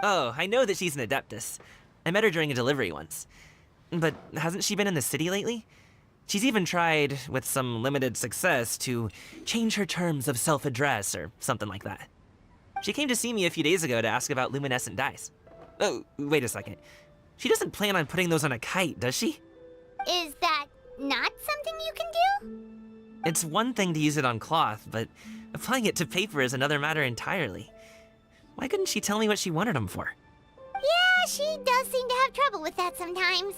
Oh, I know that she's an Adeptus. I met her during a delivery once. But hasn't she been in the city lately? She's even tried, with some limited success, to change her terms of self-address or something like that. She came to see me a few days ago to ask about luminescent dyes. Oh, wait a second. She doesn't plan on putting those on a kite, does she? Is that not something you can do? It's one thing to use it on cloth, but applying it to paper is another matter entirely. Why couldn't she tell me what she wanted them for? Yeah, she does seem to have trouble with that sometimes.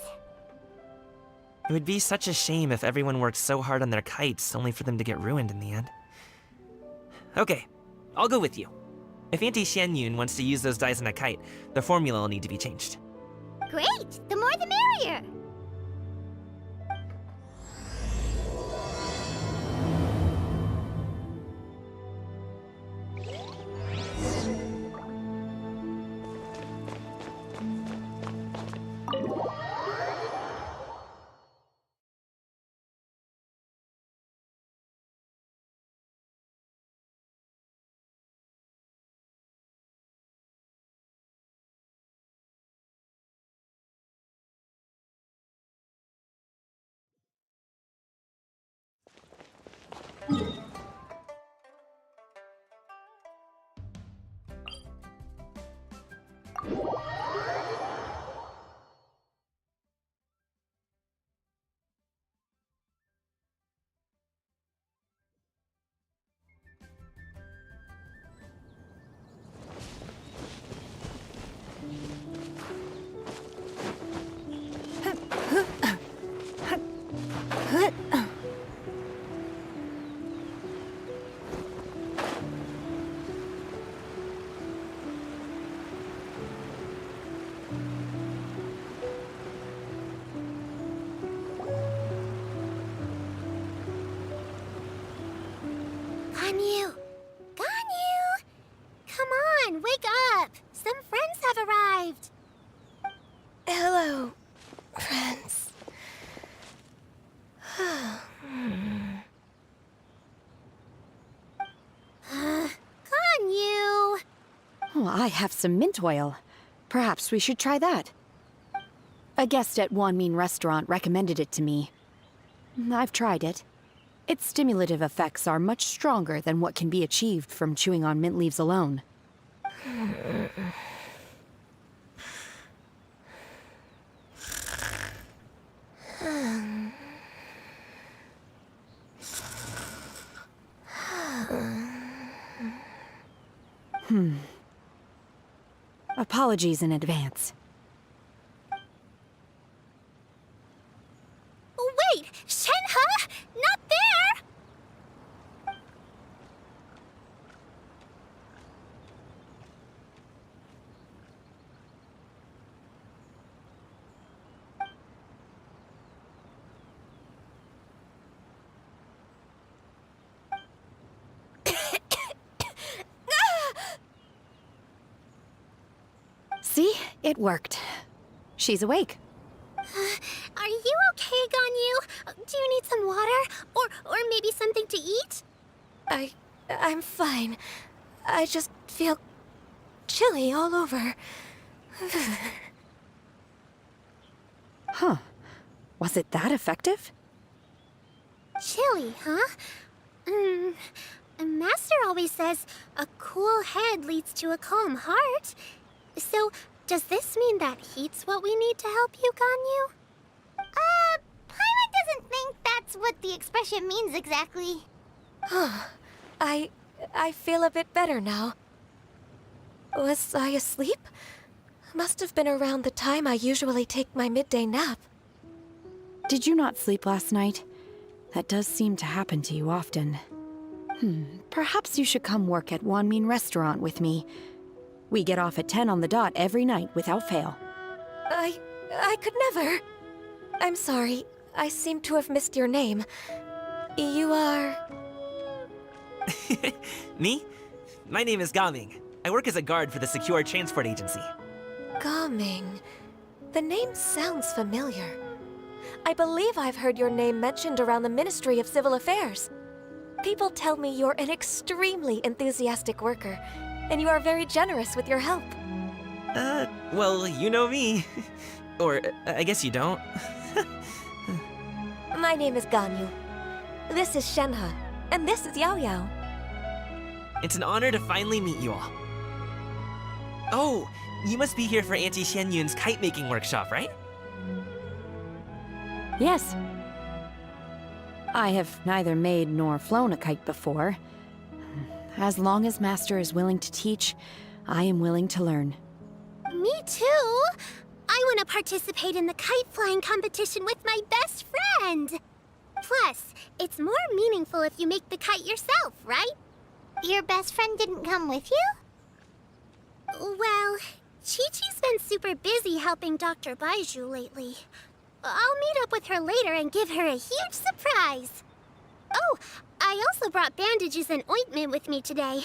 It would be such a shame if everyone worked so hard on their kites only for them to get ruined in the end. Okay, I'll go with you. If Auntie Xianyun wants to use those dyes on a kite, the formula will need to be changed. Great! The more the merrier! Ganyu! Ganyu! Come on, wake up! Some friends have arrived! Hello, friends. Ganyu! Oh, I have some mint oil. Perhaps we should try that. A guest at Wanmin Restaurant recommended it to me. I've tried it. Its stimulative effects are much stronger than what can be achieved from chewing on mint leaves alone. Apologies in advance. Wait! Shenhe? Not there! See? It worked. She's awake. Are you okay, Ganyu? Do you need some water? Or maybe something to eat? I'm fine. I just feel chilly all over. Huh. Was it that effective? Chilly, huh? Master always says a cool head leads to a calm heart. So, does this mean that heat's what we need to help you, Ganyu? Paimon doesn't think that's what the expression means exactly. I feel a bit better now. Was I asleep? Must have been around the time I usually take my midday nap. Did you not sleep last night? That does seem to happen to you often. Perhaps you should come work at Wanmin Restaurant with me. We get off at 10 on the dot every night without fail. I could never. I'm sorry. I seem to have missed your name. You are... Me? My name is Gaming. I work as a guard for the Secure Transport Agency. Gaming. The name sounds familiar. I believe I've heard your name mentioned around the Ministry of Civil Affairs. People tell me you're an extremely enthusiastic worker, and you are very generous with your help. Well, you know me. Or, I guess you don't. My name is Ganyu. This is Shenhe, and this is Yao Yao. It's an honor to finally meet you all. Oh, you must be here for Auntie Xian Yun's kite-making workshop, right? Yes. I have neither made nor flown a kite before. As long as Master is willing to teach, I am willing to learn. Me too! I want to participate in the kite flying competition with my best friend! Plus, it's more meaningful if you make the kite yourself, right? Your best friend didn't come with you? Well, Chi-Chi's been super busy helping Dr. Baiju lately. I'll meet up with her later and give her a huge surprise. Oh, I also brought bandages and ointment with me today.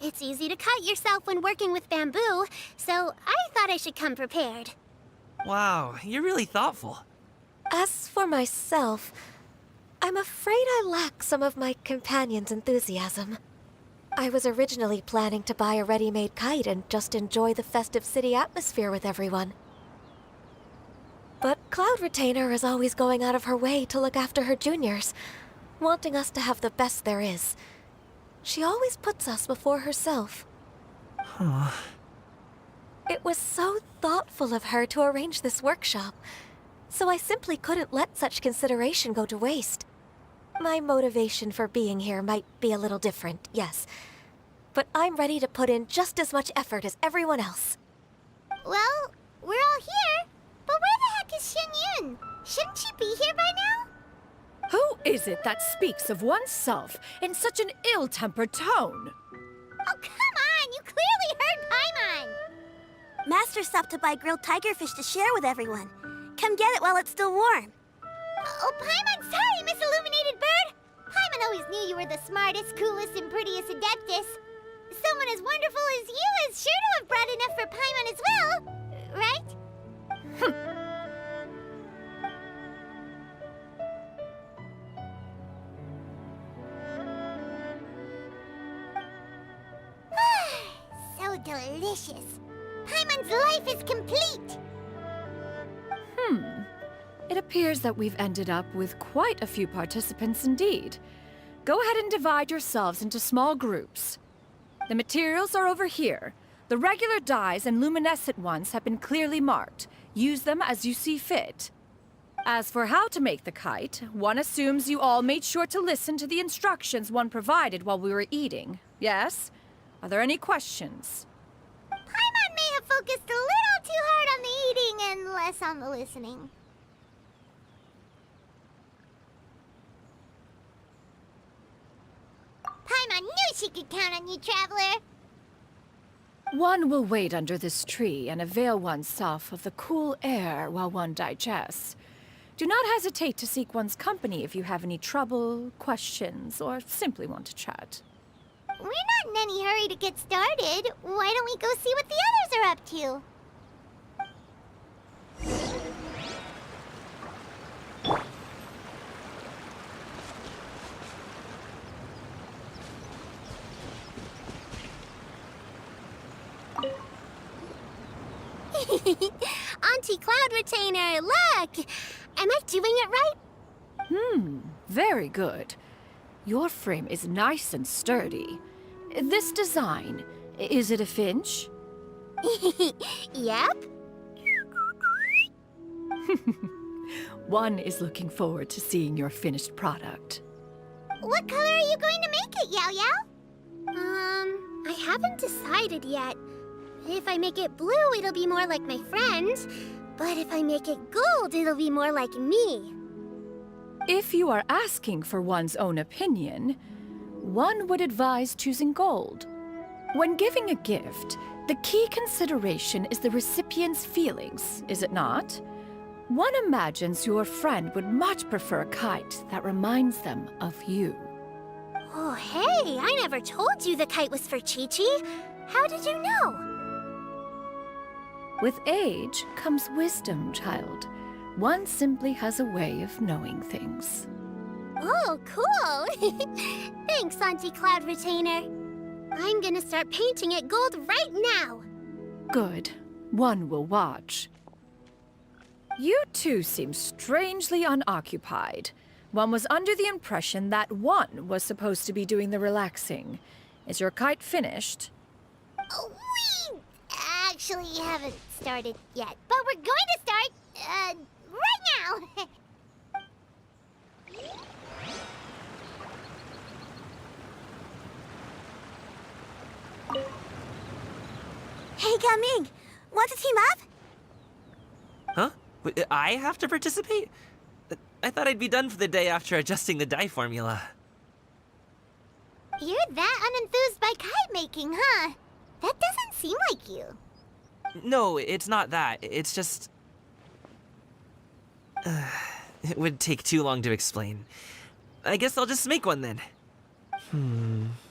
It's easy to cut yourself when working with bamboo, so I thought I should come prepared. Wow, you're really thoughtful. As for myself, I'm afraid I lack some of my companion's enthusiasm. I was originally planning to buy a ready-made kite and just enjoy the festive city atmosphere with everyone. But Cloud Retainer is always going out of her way to look after her juniors, wanting us to have the best there is. She always puts us before herself. It was so thoughtful of her to arrange this workshop, so I simply couldn't let such consideration go to waste. My motivation for being here might be a little different, yes, but I'm ready to put in just as much effort as everyone else. Well, we're all here, but where the heck is Xian Yun? Shouldn't she be here by now? Who is it that speaks of oneself in such an ill-tempered tone? Oh, come on! You clearly heard Paimon! Master stopped to buy grilled tigerfish to share with everyone. Come get it while it's still warm. Oh, Paimon, sorry, Miss Illuminated Bird! Paimon always knew you were the smartest, coolest, and prettiest Adeptus. Someone as wonderful as you is sure to have brought enough for Paimon as well, right? So delicious. Paimon's life is complete. It appears that we've ended up with quite a few participants indeed. Go ahead and divide yourselves into small groups. The materials are over here. The regular dyes and luminescent ones have been clearly marked. Use them as you see fit. As for how to make the kite, one assumes you all made sure to listen to the instructions one provided while we were eating. Yes? Are there any questions? Paimon may have focused a little too hard on the eating and less on the listening. Paimon knew she could count on you, Traveler. One will wait under this tree and avail oneself of the cool air while one digests. Do not hesitate to seek one's company if you have any trouble, questions, or simply want to chat. We're not in any hurry to get started. Why don't we go see what the others are up to? Auntie Cloud Retainer, look! Am I doing it right? Very good. Your frame is nice and sturdy. This design, is it a finch? Yep. One is looking forward to seeing your finished product. What color are you going to make it, Yao Yao? I haven't decided yet. If I make it blue, it'll be more like my friend. But if I make it gold, it'll be more like me. If you are asking for one's own opinion, one would advise choosing gold. When giving a gift, the key consideration is the recipient's feelings, is it not? One imagines your friend would much prefer a kite that reminds them of you. Oh, hey, I never told you the kite was for Chi-Chi. How did you know? With age comes wisdom, child. One simply has a way of knowing things. Oh, cool! Thanks, Auntie Cloud Retainer. I'm gonna start painting it gold right now. Good. One will watch. You two seem strangely unoccupied. One was under the impression that one was supposed to be doing the relaxing. Is your kite finished? We actually haven't started yet, but we're going to start, right now. Hey, Gaming! Want to team up? Huh? I have to participate? I thought I'd be done for the day after adjusting the dye formula. You're that unenthused by kite making, huh? That doesn't seem like you. No, it's not that. It's just... it would take too long to explain. I guess I'll just make one then.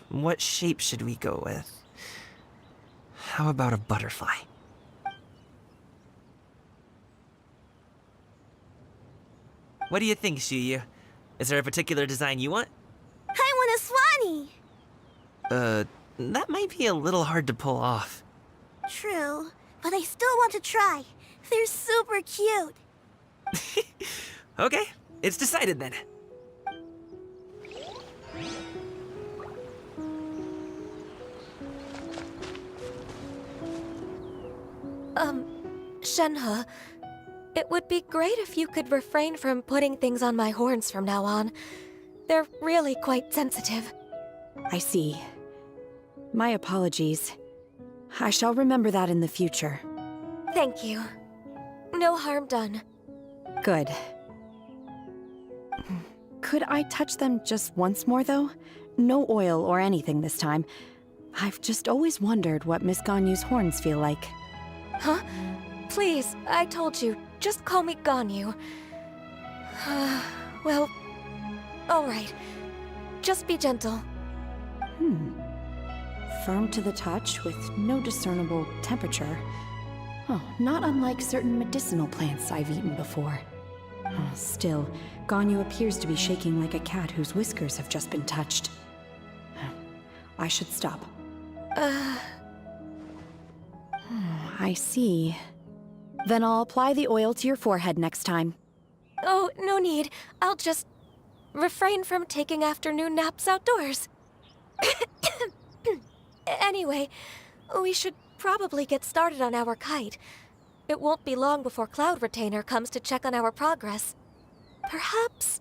What shape should we go with? How about a butterfly? What do you think, Shuyu? Is there a particular design you want? I want a swanee! That might be a little hard to pull off. True, but I still want to try. They're super cute. Okay, it's decided then. Shenhe, it would be great if you could refrain from putting things on my horns from now on. They're really quite sensitive. I see. My apologies. I shall remember that in the future. Thank you. No harm done. Good. Could I touch them just once more, though? No oil or anything this time. I've just always wondered what Miss Ganyu's horns feel like. Huh? Please, I told you. Just call me Ganyu. Well, alright. Just be gentle. Firm to the touch with no discernible temperature. Oh, not unlike certain medicinal plants I've eaten before. Still, Ganyu appears to be shaking like a cat whose whiskers have just been touched. I should stop. I see. Then I'll apply the oil to your forehead next time. Oh, no need. I'll just refrain from taking afternoon naps outdoors. Anyway, we should probably get started on our kite. It won't be long before Cloud Retainer comes to check on our progress. Perhaps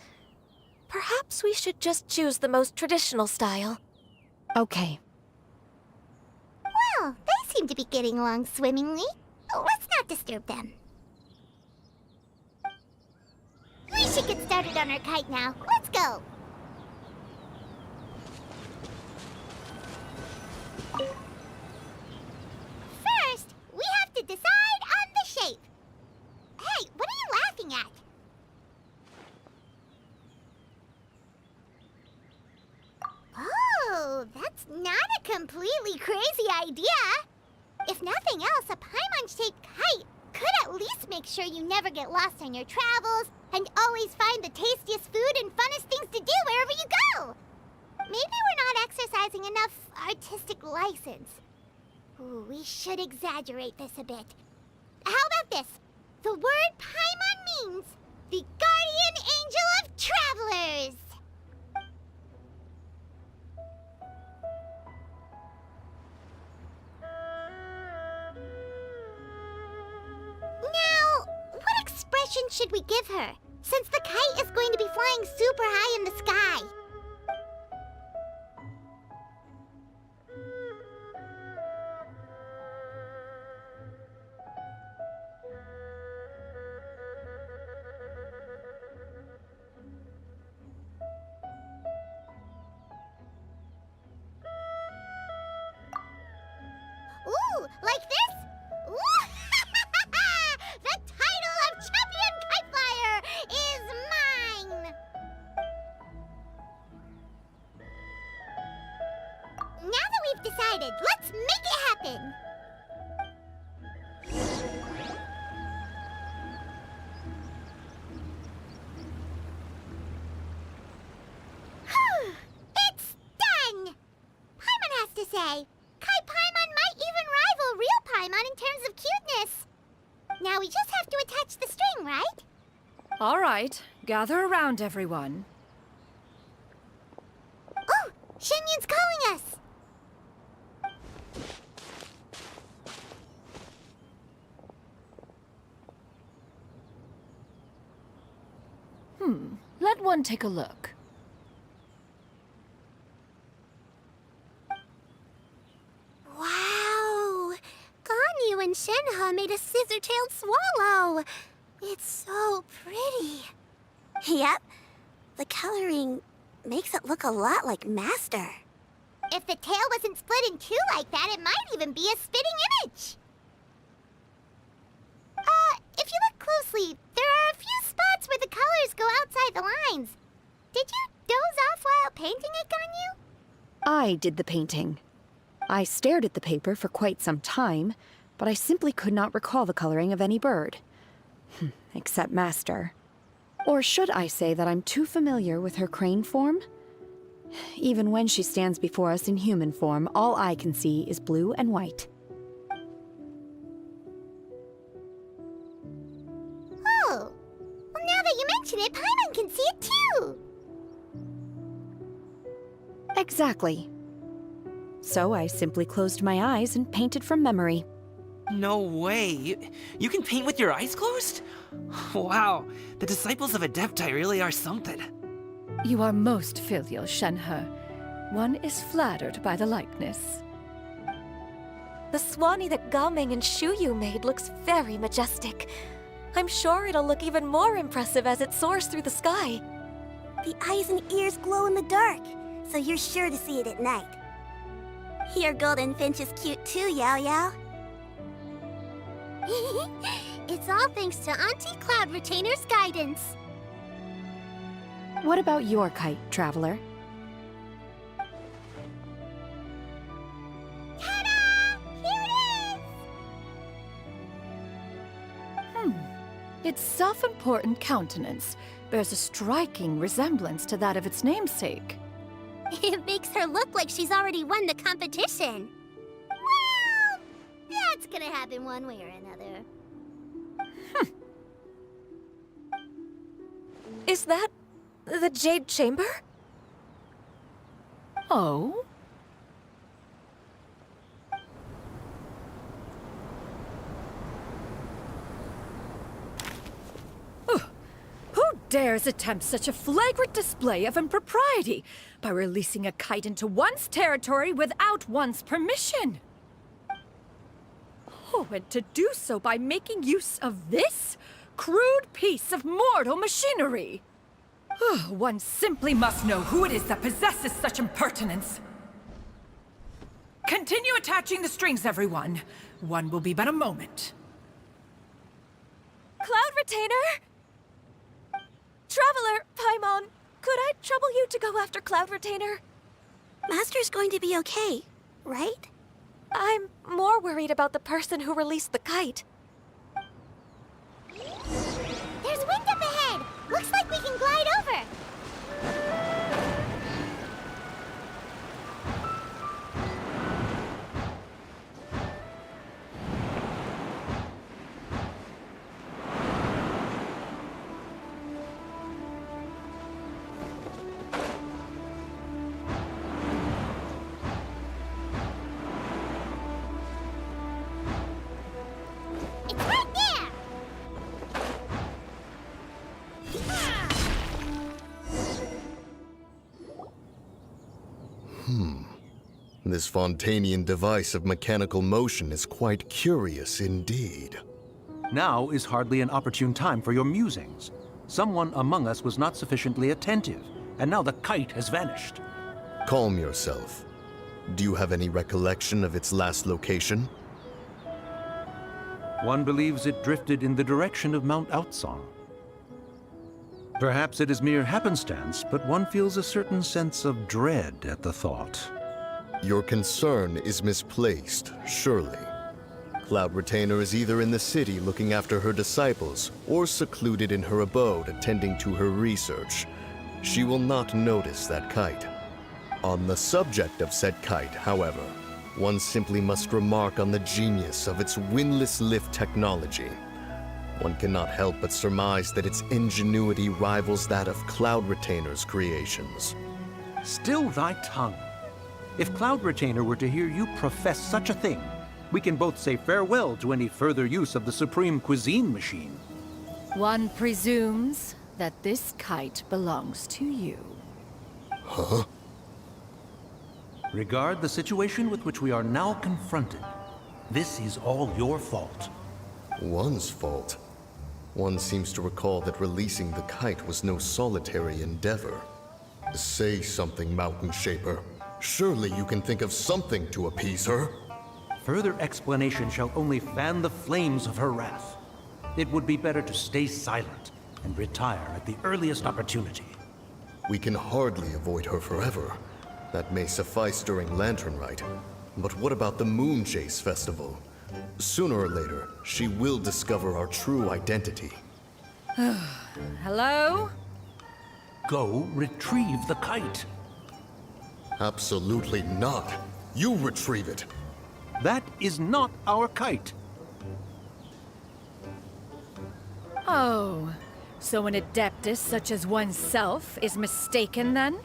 we should just choose the most traditional style. Okay. Oh, they seem to be getting along swimmingly. Oh, let's not disturb them. We should get started on our kite now. Let's go. First, we have to decide on the shape. Hey, what are you laughing at? Oh, that's not a completely crazy idea. If nothing else, a Paimon-shaped kite could at least make sure you never get lost on your travels and always find the tastiest food and funnest things to do wherever you go. Maybe we're not exercising enough artistic license. Ooh, we should exaggerate this a bit. How about this? The word Paimon means the guardian angel of travelers. Now, what expression should we give her, since the kite is going to be flying super high in the sky? Ooh, like this? Ooh. The title of champion kite flyer is mine! Now that we've decided, let's make it happen! It's done! Paimon has to say, Kai Paimon might even rival real Paimon in terms of cuteness. Now we just have to attach the string, right? All right, gather around, everyone. Oh, Shenyun's calling us! Let one take a look. Wow! Ganyu and Shenhe made a scissor-tailed swallow. It's so pretty. Yep. The coloring makes it look a lot like Master. If the tail wasn't split in two like that, it might even be a spitting image. If you look closely, there are a few spots where the colors go outside the lines. Did you doze off while painting it, Ganyu? I did the painting. I stared at the paper for quite some time, but I simply could not recall the coloring of any bird. Except Master. Or should I say that I'm too familiar with her crane form? Even when she stands before us in human form, all I can see is blue and white. Oh, well, now that you mention it, Paimon can see it too. Exactly. So I simply closed my eyes and painted from memory. No way. You can paint with your eyes closed? Wow, the disciples of Adepti really are something. You are most filial, Shenhe. One is flattered by the likeness. The Swanee that Gaming and Shuyu made looks very majestic. I'm sure it'll look even more impressive as it soars through the sky. The eyes and ears glow in the dark, so you're sure to see it at night. Your golden finch is cute too, Yao Yao. It's all thanks to Auntie Cloud Retainer's guidance. What about your kite, Traveler? Ta-da! Here it is! Its self-important countenance bears a striking resemblance to that of its namesake. It makes her look like she's already won the competition. Well, that's gonna happen one way or another. Is that the Jade Chamber? Oh? Who dares attempt such a flagrant display of impropriety by releasing a kite into one's territory without one's permission? Oh, and to do so by making use of this crude piece of mortal machinery. One simply must know who it is that possesses such impertinence. Continue attaching the strings, everyone. One will be but a moment. Cloud Retainer! Traveler, Paimon, could I trouble you to go after Cloud Retainer? Master's going to be okay, right? I'm more worried about the person who released the kite. There's wind up ahead! Looks like we can glide over! It's right there! This Fontanian device of mechanical motion is quite curious indeed. Now is hardly an opportune time for your musings. Someone among us was not sufficiently attentive, and now the kite has vanished. Calm yourself. Do you have any recollection of its last location? One believes it drifted in the direction of Mount Outsong. Perhaps it is mere happenstance, but one feels a certain sense of dread at the thought. Your concern is misplaced, surely. Cloud Retainer is either in the city looking after her disciples, or secluded in her abode attending to her research. She will not notice that kite. On the subject of said kite, however, one simply must remark on the genius of its windlass lift technology. One cannot help but surmise that its ingenuity rivals that of Cloud Retainer's creations. Still thy tongue. If Cloud Retainer were to hear you profess such a thing, we can both say farewell to any further use of the Supreme Cuisine Machine. One presumes that this kite belongs to you. Huh? Regard the situation with which we are now confronted. This is all your fault. One's fault? One seems to recall that releasing the kite was no solitary endeavor. Say something, Mountain Shaper. Surely you can think of something to appease her. Further explanation shall only fan the flames of her wrath. It would be better to stay silent and retire at the earliest opportunity. We can hardly avoid her forever. That may suffice during Lantern Rite. But what about the Moon Chase Festival? Sooner or later, she will discover our true identity. Hello? Go retrieve the kite. Absolutely not. You retrieve it. That is not our kite. Oh, so an adeptus such as oneself is mistaken then?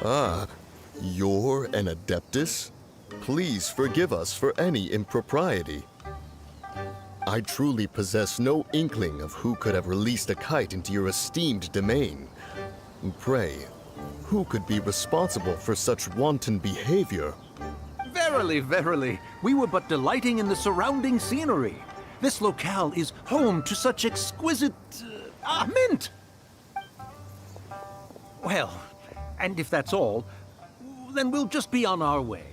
Ah, you're an adeptus? Please forgive us for any impropriety. I truly possess no inkling of who could have released a kite into your esteemed domain. Pray, who could be responsible for such wanton behavior? Verily, verily, we were but delighting in the surrounding scenery. This locale is home to such exquisite... mint! Well, and if that's all, then we'll just be on our way.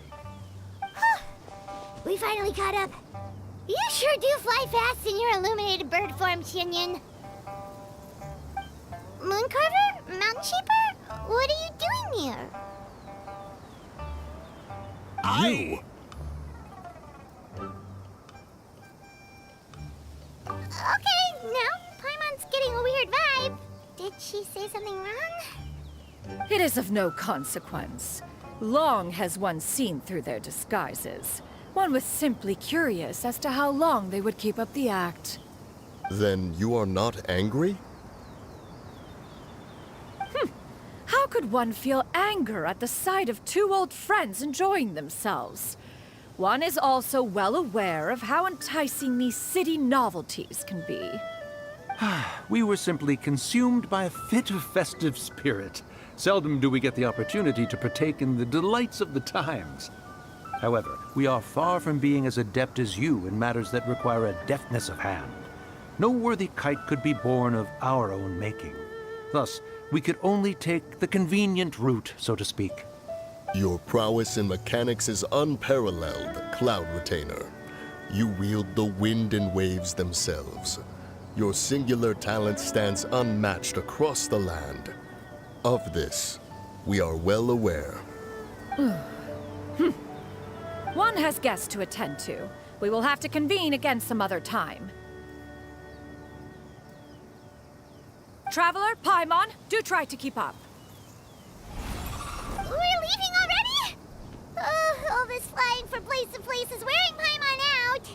We finally caught up. You sure do fly fast in your illuminated bird form, Xinyan. Mooncarver? Mountain Shaper? What are you doing here? You! Okay, now Paimon's getting a weird vibe. Did she say something wrong? It is of no consequence. Long has one seen through their disguises. One was simply curious as to how long they would keep up the act. Then you are not angry? How could one feel anger at the sight of two old friends enjoying themselves? One is also well aware of how enticing these city novelties can be. We were simply consumed by a fit of festive spirit. Seldom do we get the opportunity to partake in the delights of the times. However, we are far from being as adept as you in matters that require a deftness of hand. No worthy kite could be born of our own making. Thus, we could only take the convenient route, so to speak. Your prowess in mechanics is unparalleled, Cloud Retainer. You wield the wind and waves themselves. Your singular talent stands unmatched across the land. Of this, we are well aware. One has guests to attend to. We will have to convene again some other time. Traveler, Paimon, do try to keep up. We're leaving already? All this flying from place to place is wearing Paimon out.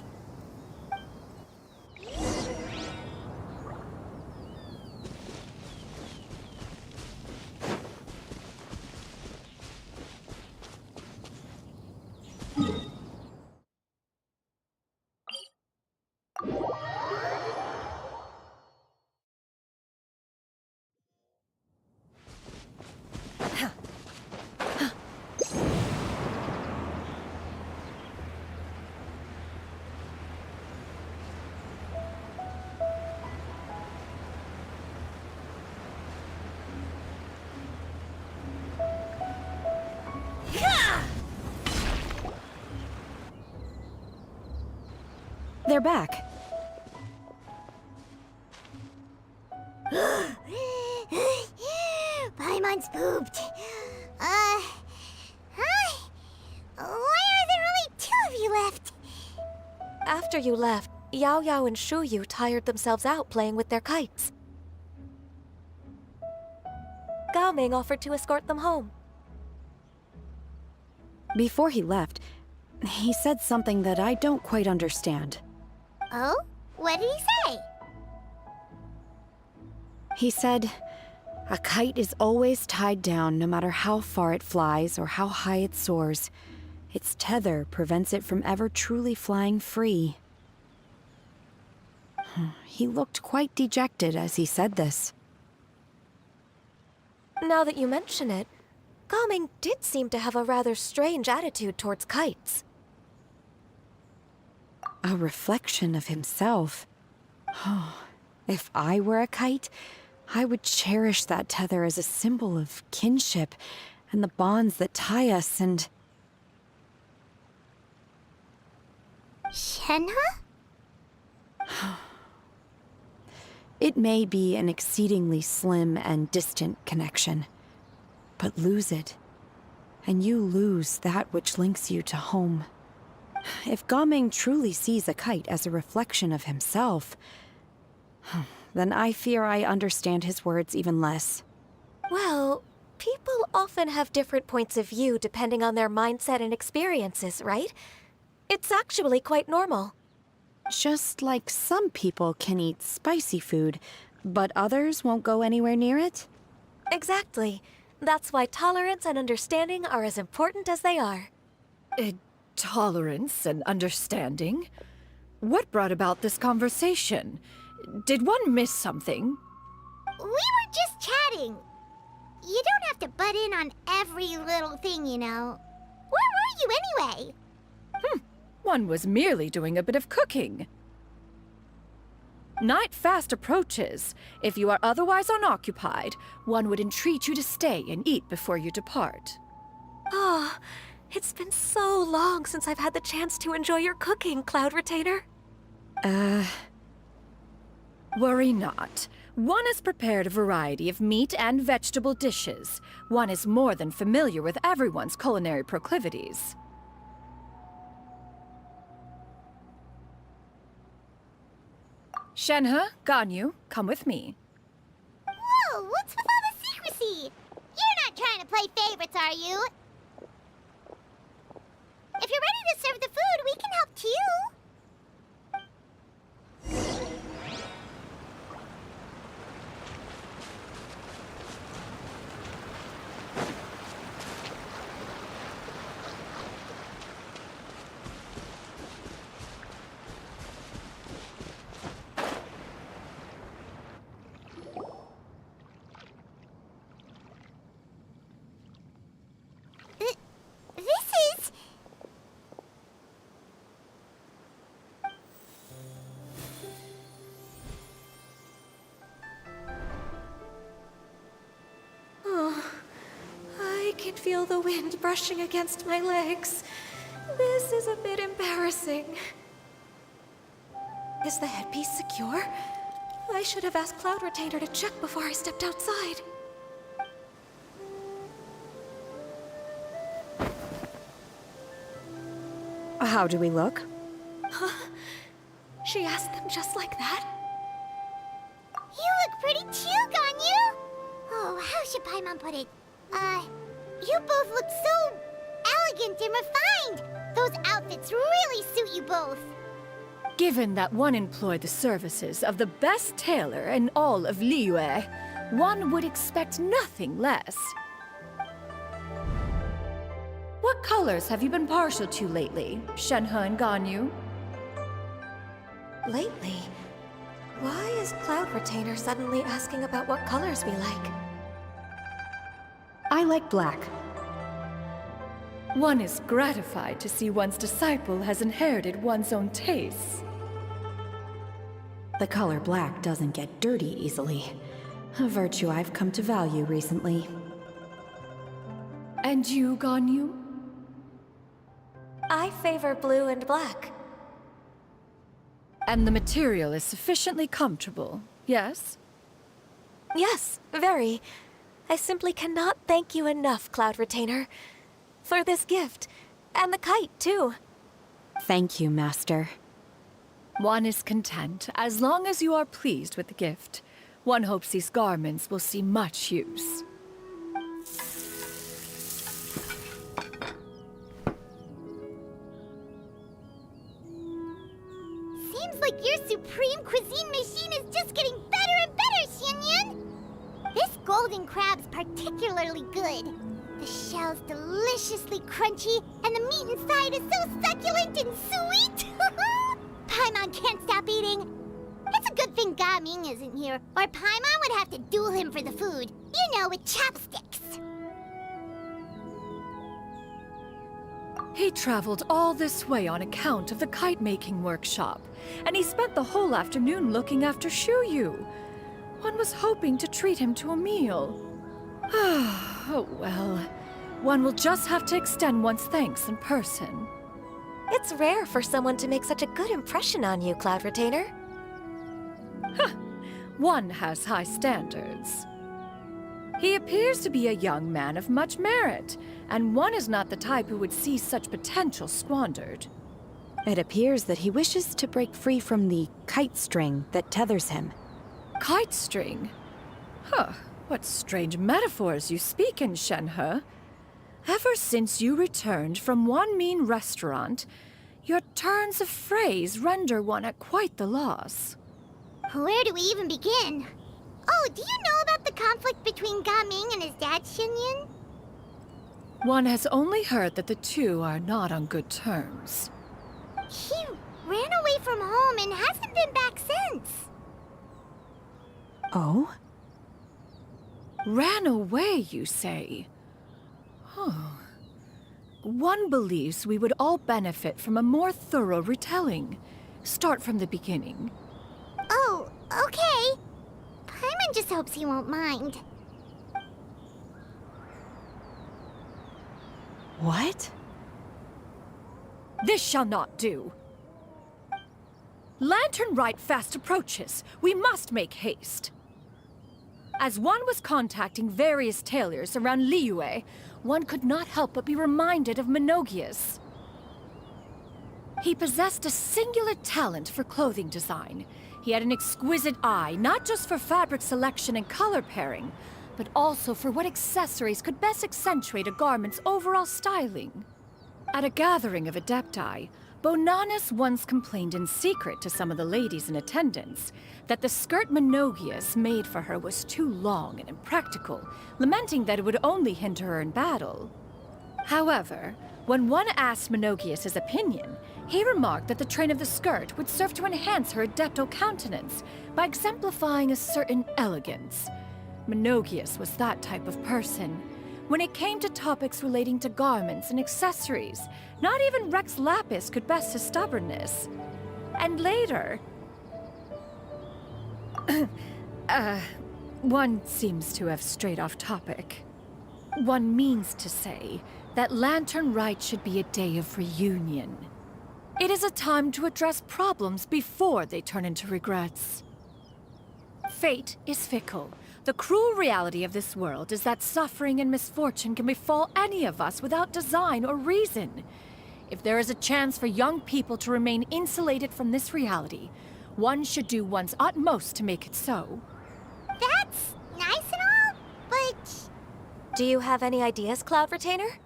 They're back. Paimon's pooped. Hi. Why are there only 2 of you left? After you left, Yao Yao and Shu Yu tired themselves out playing with their kites. Gao Ming offered to escort them home. Before he left, he said something that I don't quite understand. Oh? What did he say? He said, a kite is always tied down no matter how far it flies or how high it soars. Its tether prevents it from ever truly flying free. He looked quite dejected as he said this. Now that you mention it, Gao Ming did seem to have a rather strange attitude towards kites. A reflection of himself. If I were a kite, I would cherish that tether as a symbol of kinship and the bonds that tie us and... Shenhe? It may be an exceedingly slim and distant connection, but lose it, and you lose that which links you to home. If Gao Ming truly sees a kite as a reflection of himself, then I fear I understand his words even less. Well, people often have different points of view depending on their mindset and experiences, right? It's actually quite normal. Just like some people can eat spicy food, but others won't go anywhere near it? Exactly. That's why tolerance and understanding are as important as they are. Tolerance and understanding? What brought about this conversation? Did one miss something? We were just chatting. You don't have to butt in on every little thing, you know. Where were you anyway? One was merely doing a bit of cooking. Night fast approaches. If you are otherwise unoccupied, one would entreat you to stay and eat before you depart. Oh, it's been so long since I've had the chance to enjoy your cooking, Cloud Retainer. Worry not. One has prepared a variety of meat and vegetable dishes. One is more than familiar with everyone's culinary proclivities. Shenhe, Ganyu, come with me. Whoa, what's with all the secrecy? You're not trying to play favorites, are you? If you're ready to serve the food, we can help too. feel the wind brushing against my legs. This is a bit embarrassing. Is the headpiece secure? I should have asked Cloud Retainer to check before I stepped outside. How do we look? Huh? She asked them just like that? You look pretty too, Ganyu! Oh, how should Paimon put it? You both look so elegant and refined! Those outfits really suit you both. Given that one employed the services of the best tailor in all of Liyue, one would expect nothing less. What colors have you been partial to lately, Shenhe and Ganyu? Lately? Why is Cloud Retainer suddenly asking about what colors we like? I like black. One is gratified to see one's disciple has inherited one's own tastes. The color black doesn't get dirty easily. A virtue I've come to value recently. And you, Ganyu? I favor blue and black. And the material is sufficiently comfortable, yes? Yes, very. I simply cannot thank you enough, Cloud Retainer. For this gift. And the kite, too. Thank you, Master. One is content, as long as you are pleased with the gift. One hopes these garments will see much use. Seems like your supreme cuisine machine is just getting better and better, Xianyun! This golden crab's particularly good. The shell's deliciously crunchy, and the meat inside is so succulent and sweet! Paimon can't stop eating. It's a good thing Gaming isn't here, or Paimon would have to duel him for the food. You know, with chopsticks. He traveled all this way on account of the kite-making workshop, and he spent the whole afternoon looking after Shuyu. One was hoping to treat him to a meal. Oh well. One will just have to extend one's thanks in person. It's rare for someone to make such a good impression on you, Cloud Retainer. One has high standards. He appears to be a young man of much merit, and one is not the type who would see such potential squandered. It appears that he wishes to break free from the kite string that tethers him. Kite string? Huh, what strange metaphors you speak in, Shenhe. Ever since you returned from one mean restaurant, your turns of phrase render one at quite the loss. Where do we even begin? Oh, do you know about the conflict between Gaming and his dad, Xianyun? One has only heard that the two are not on good terms. He ran away from home and hasn't been back since. Oh? Ran away, you say? Oh. One believes we would all benefit from a more thorough retelling. Start from the beginning. Oh, okay. Paimon just hopes he won't mind. What? This shall not do. Lantern Rite fast approaches. We must make haste. As one was contacting various tailors around Liyue, one could not help but be reminded of Menogias. He possessed a singular talent for clothing design. He had an exquisite eye, not just for fabric selection and color pairing, but also for what accessories could best accentuate a garment's overall styling. At a gathering of Adepti, Bonanis once complained in secret to some of the ladies in attendance that the skirt Menogias made for her was too long and impractical, lamenting that it would only hinder her in battle. However, when one asked Menogias' opinion, he remarked that the train of the skirt would serve to enhance her adeptal countenance by exemplifying a certain elegance. Menogias was that type of person. When it came to topics relating to garments and accessories, not even Rex Lapis could best his stubbornness. And later... one seems to have strayed off topic. one means to say that Lantern Rite should be a day of reunion. It is a time to address problems before they turn into regrets. Fate is fickle. The cruel reality of this world is that suffering and misfortune can befall any of us without design or reason. If there is a chance for young people to remain insulated from this reality, one should do one's utmost to make it so. That's nice and all, but... Do you have any ideas, Cloud Retainer?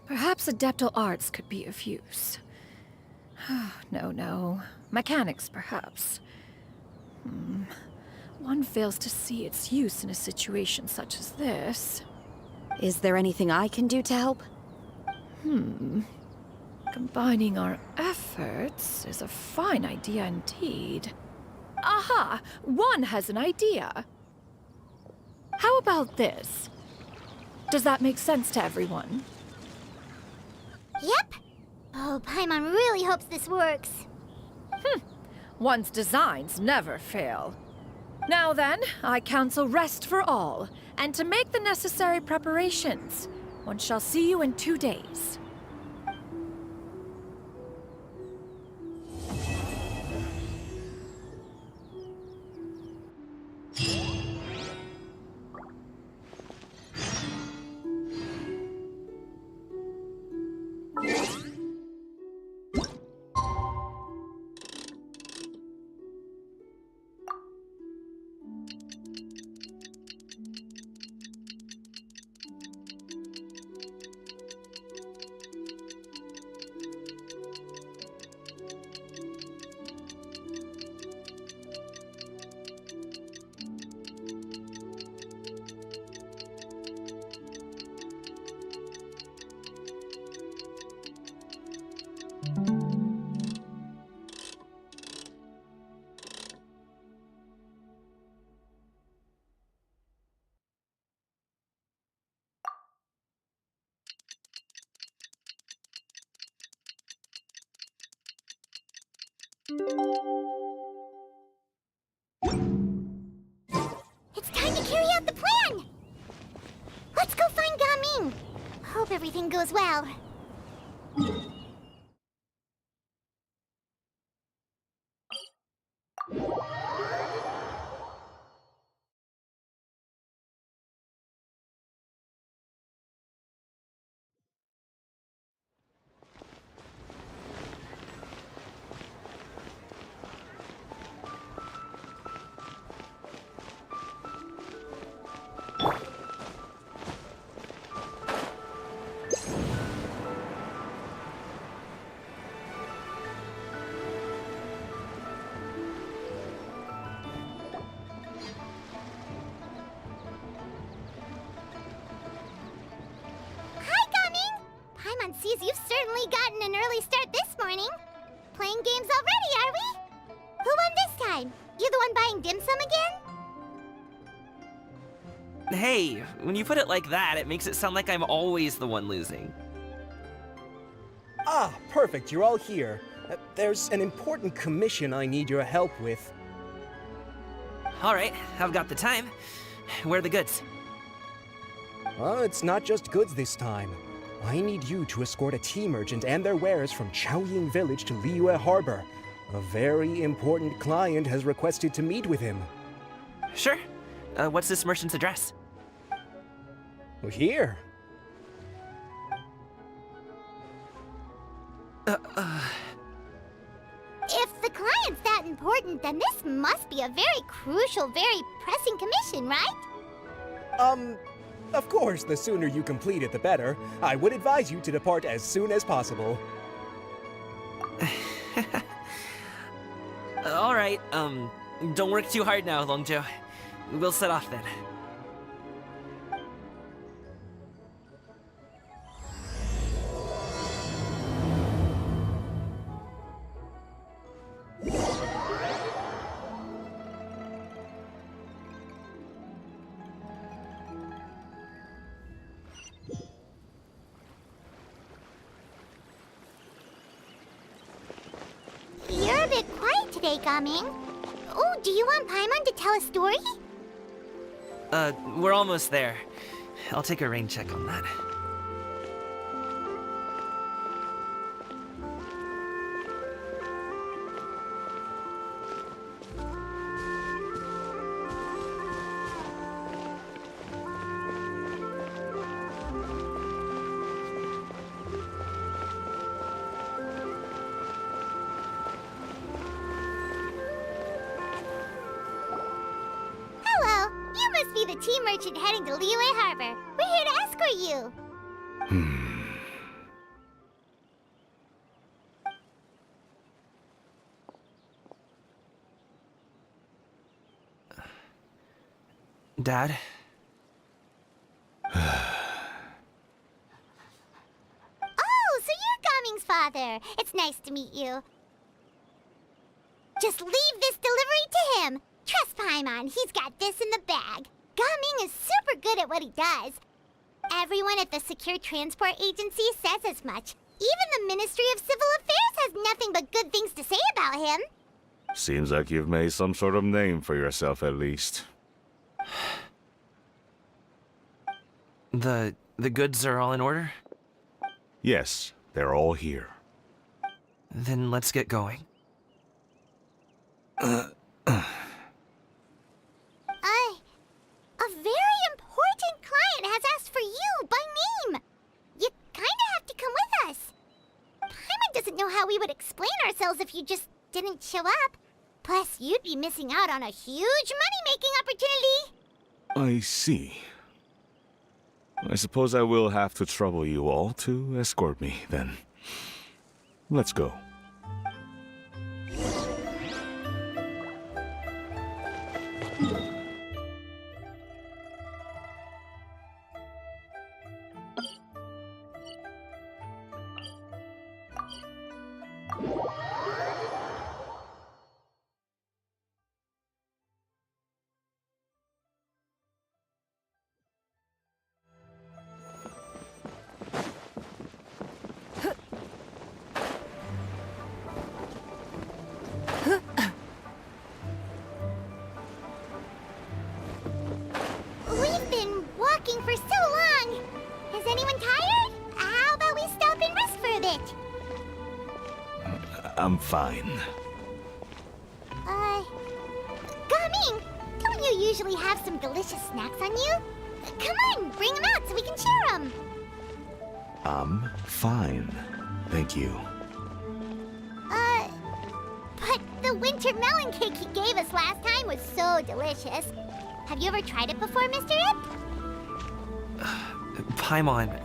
Perhaps adeptal arts could be of use. No. Mechanics, perhaps. One fails to see its use in a situation such as this. Is there anything I can do to help? Combining our efforts is a fine idea indeed. Aha! One has an idea. How about this? Does that make sense to everyone? Yep. Oh, Paimon really hopes this works. One's designs never fail. Now then, I counsel rest for all, and to make the necessary preparations. One shall see you in 2 days. It's time to carry out the plan! Let's go find Gaming! Hope everything goes well. Paimon sees you've certainly gotten an early start this morning. Playing games already, are we? Who won this time? You the one buying dim sum again? Hey, when you put it like that, it makes it sound like I'm always the one losing. Ah, perfect, you're all here. There's an important commission I need your help with. All right, I've got the time. Where are the goods? It's not just goods this time. I need you to escort a tea merchant and their wares from Chaoying Village to Liyue Harbor. A very important client has requested to meet with him. Sure. What's this merchant's address? Here. If the client's that important, then this must be a very crucial, very pressing commission, right? Of course, the sooner you complete it, the better. I would advise you to depart as soon as possible. All right, don't work too hard now, Longjo. We'll set off then. You're a bit quiet today, Gaming. Oh, do you want Paimon to tell a story? We're almost there. I'll take a rain check on that. Hello, you must be the tea merchant heading to Liyue Harbor. We're here to escort you. Dad? Oh, so you're Gaming's father. It's nice to meet you. Just leave this delivery to him. Trust Paimon, he's got this in the bag. Gaming is super good at what he does. Everyone at the Secure Transport Agency says as much. Even the Ministry of Civil Affairs has nothing but good things to say about him. Seems like you've made some sort of name for yourself at least. The goods are all in order? Yes, they're all here. Then let's get going. A very important client has asked for you by name. You kinda have to come with us. Paimon doesn't know how we would explain ourselves if you just didn't show up. Plus, you'd be missing out on a huge money-making opportunity. I see. I suppose I will have to trouble you all to escort me, then. Let's go. We've been walking for so long. Is anyone tired? How about we stop and rest for a bit? I'm fine. Gaming, don't you usually have some delicious snacks on you? Come on, bring them out so we can share them. I'm fine. Thank you. But the winter melon cake he gave us last time was so delicious. Have you ever tried it before, Mr. Ip? Paimon.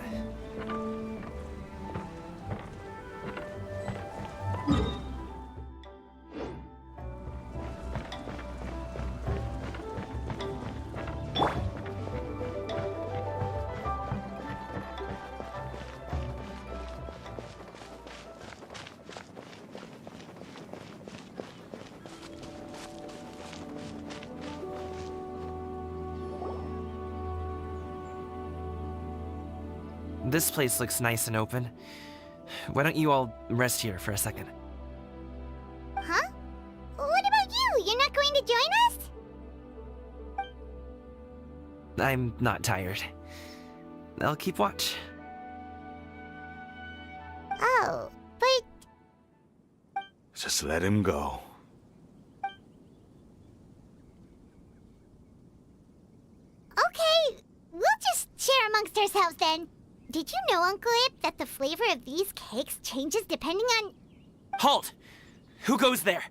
This place looks nice and open. Why don't you all rest here for a second? Huh? What about you? You're not going to join us? I'm not tired. I'll keep watch. Oh, but Just let him go. okay, we'll just share amongst ourselves then. Did you know, Uncle Ip, that the flavor of these cakes changes depending on... Halt! Who goes there?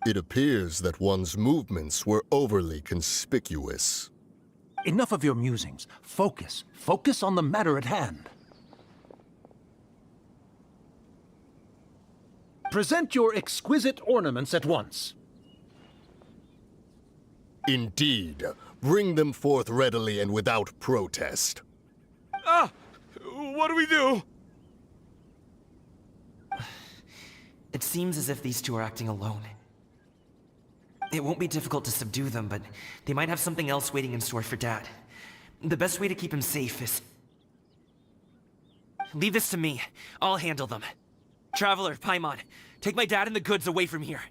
It appears that one's movements were overly conspicuous. Enough of your musings. Focus. Focus on the matter at hand. Present your exquisite ornaments at once. Indeed. Bring them forth readily and without protest. What do we do? It seems as if these two are acting alone. It won't be difficult to subdue them, but they might have something else waiting in store for Dad. The best way to keep him safe is... Leave this to me. I'll handle them. Traveler, Paimon, take my dad and the goods away from here.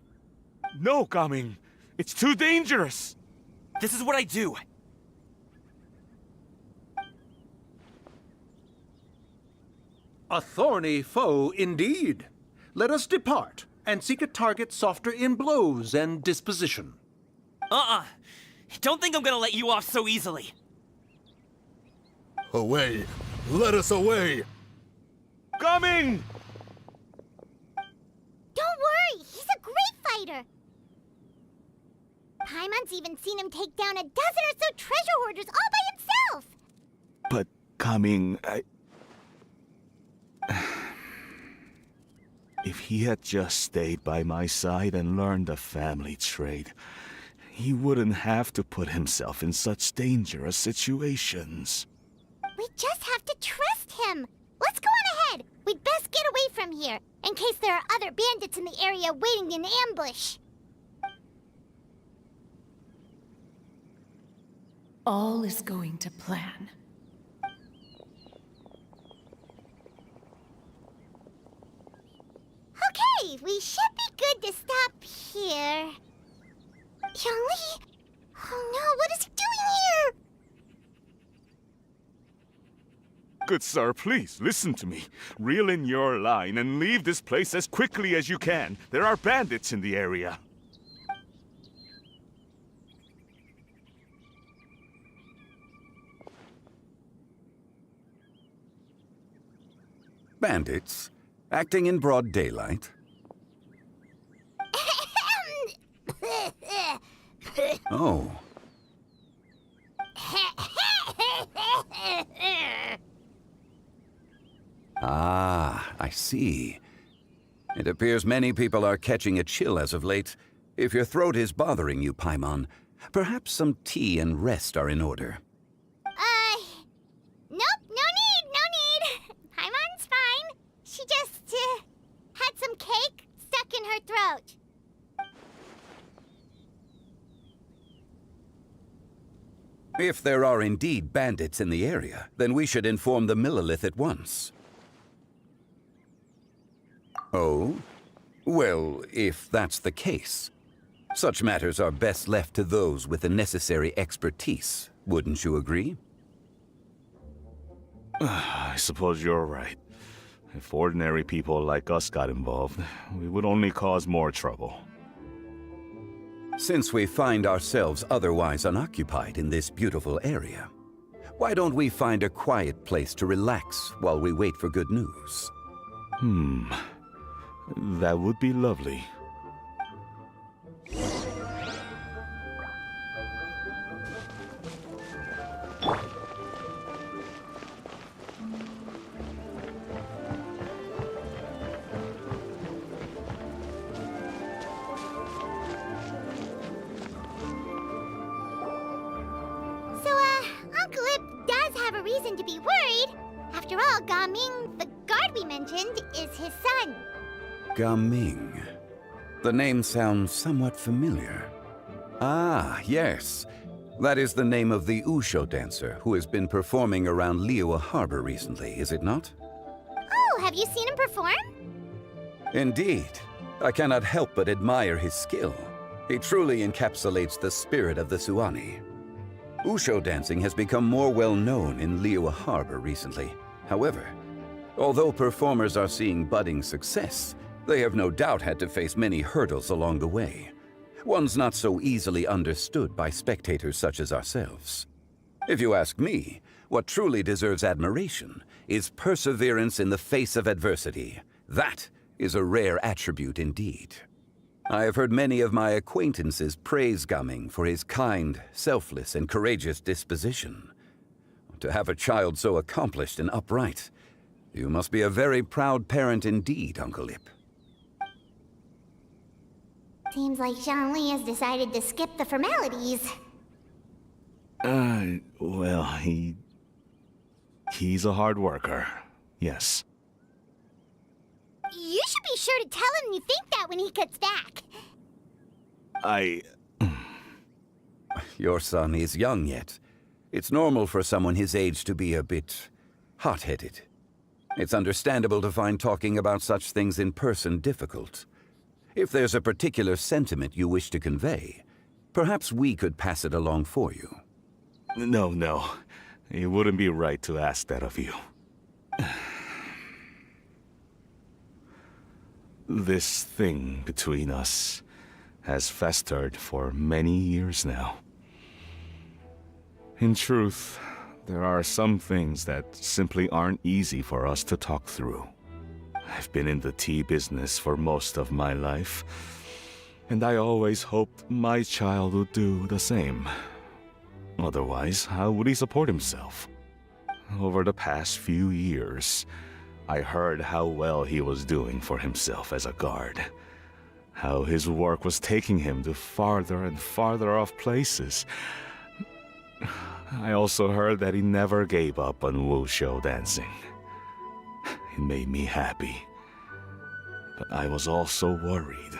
No, Gaming. It's too dangerous. This is what I do. A thorny foe indeed. Let us depart and seek a target softer in blows and disposition. Don't think I'm gonna let you off so easily. Away! Let us away! Coming! Don't worry, he's a great fighter. Paimon's even seen him take down a dozen or so treasure hoarders all by himself. But coming, If he had just stayed by my side and learned the family trade, he wouldn't have to put himself in such dangerous situations. We just have to trust him. Let's go on ahead. We'd best get away from here, in case there are other bandits in the area waiting in ambush. All is going to plan. Okay, we should be good to stop here. Yangli? Oh no, what is he doing here? Good sir, please, listen to me. Reel in your line and leave this place as quickly as you can. There are bandits in the area. Bandits? Acting in broad daylight? Oh. Ah, I see. It appears many people are catching a chill as of late. If your throat is bothering you, Paimon, perhaps some tea and rest are in order. Nope, no need. Paimon's fine. She just, had some cake stuck in her throat. If there are indeed bandits in the area, then we should inform the Millilith at once. Oh? Well, if that's the case, such matters are best left to those with the necessary expertise, wouldn't you agree? I suppose you're right. If ordinary people like us got involved, we would only cause more trouble. Since we find ourselves otherwise unoccupied in this beautiful area, why don't we find a quiet place to relax while we wait for good news? That would be lovely. Uncle Ip does have a reason to be worried. After all, Gaming, the guard we mentioned, is his son. Gaming. The name sounds somewhat familiar. Ah, yes. That is the name of the Wushu dancer who has been performing around Liyue Harbor recently, is it not? Oh, have you seen him perform? Indeed. I cannot help but admire his skill. He truly encapsulates the spirit of the Suani. Wushu dancing has become more well-known in Liyue Harbor recently. However, although performers are seeing budding success, they have no doubt had to face many hurdles along the way. Ones not so easily understood by spectators such as ourselves. If you ask me, what truly deserves admiration is perseverance in the face of adversity. That is a rare attribute indeed. I have heard many of my acquaintances praise Gaming for his kind, selfless, and courageous disposition. To have a child so accomplished and upright, you must be a very proud parent indeed, Uncle Ip. Seems like Zhangli has decided to skip the formalities. Well, he's a hard worker. Yes. You should be sure to tell him you think that when he gets back. Your son is young yet. It's normal for someone his age to be a bit hot-headed. It's understandable to find talking about such things in person difficult. If there's a particular sentiment you wish to convey, perhaps we could pass it along for you. No. It wouldn't be right to ask that of you. This thing between us has festered for many years now. In truth, there are some things that simply aren't easy for us to talk through. I've been in the tea business for most of my life, and I always hoped my child would do the same. Otherwise, how would he support himself? Over the past few years, I heard how well he was doing for himself as a guard. How his work was taking him to farther and farther off places. I also heard that he never gave up on wushou dancing. It made me happy. But I was also worried.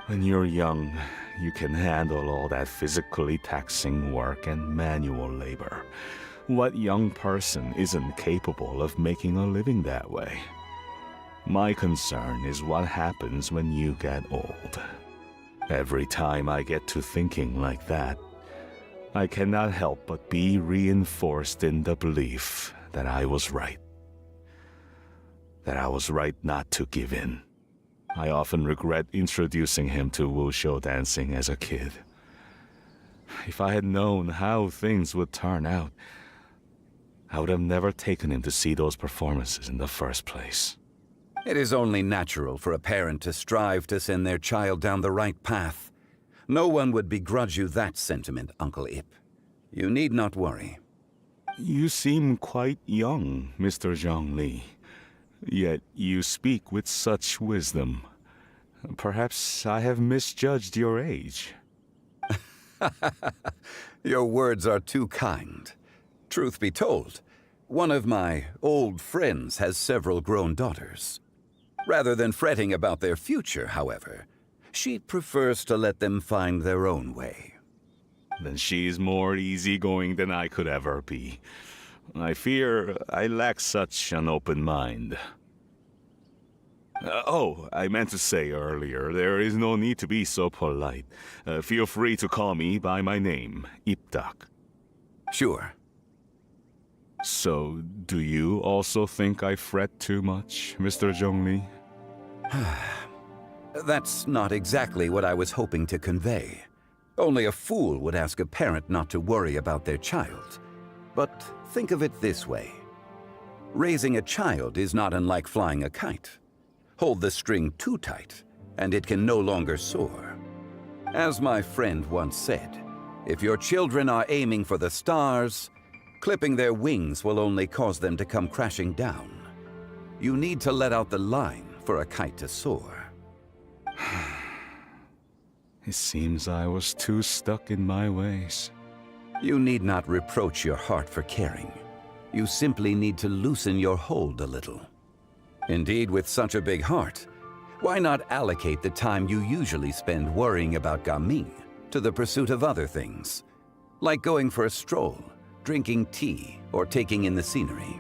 When you're young, you can handle all that physically taxing work and manual labor. What young person isn't capable of making a living that way? My concern is what happens when you get old. Every time I get to thinking like that, I cannot help but be reinforced in the belief that I was right. That I was right not to give in. I often regret introducing him to wushou dancing as a kid. If I had known how things would turn out, I would have never taken him to see those performances in the first place. It is only natural for a parent to strive to send their child down the right path. No one would begrudge you that sentiment, Uncle Ip. You need not worry. You seem quite young, Mr. Zhongli. Yet you speak with such wisdom. Perhaps I have misjudged your age. Your words are too kind. Truth be told, one of my old friends has several grown daughters. Rather than fretting about their future, however, she prefers to let them find their own way. Then she's more easygoing than I could ever be. I fear I lack such an open mind. I meant to say earlier, there is no need to be so polite. Feel free to call me by my name, Ipdak. Sure. So, do you also think I fret too much, Mr. Zhongli? That's not exactly what I was hoping to convey. Only a fool would ask a parent not to worry about their child. But think of it this way. Raising a child is not unlike flying a kite. Hold the string too tight, and it can no longer soar. As my friend once said, if your children are aiming for the stars, clipping their wings will only cause them to come crashing down. You need to let out the line for a kite to soar. It seems I was too stuck in my ways. You need not reproach your heart for caring. You simply need to loosen your hold a little. Indeed, with such a big heart, why not allocate the time you usually spend worrying about Gaming to the pursuit of other things, like going for a stroll, drinking tea, or taking in the scenery?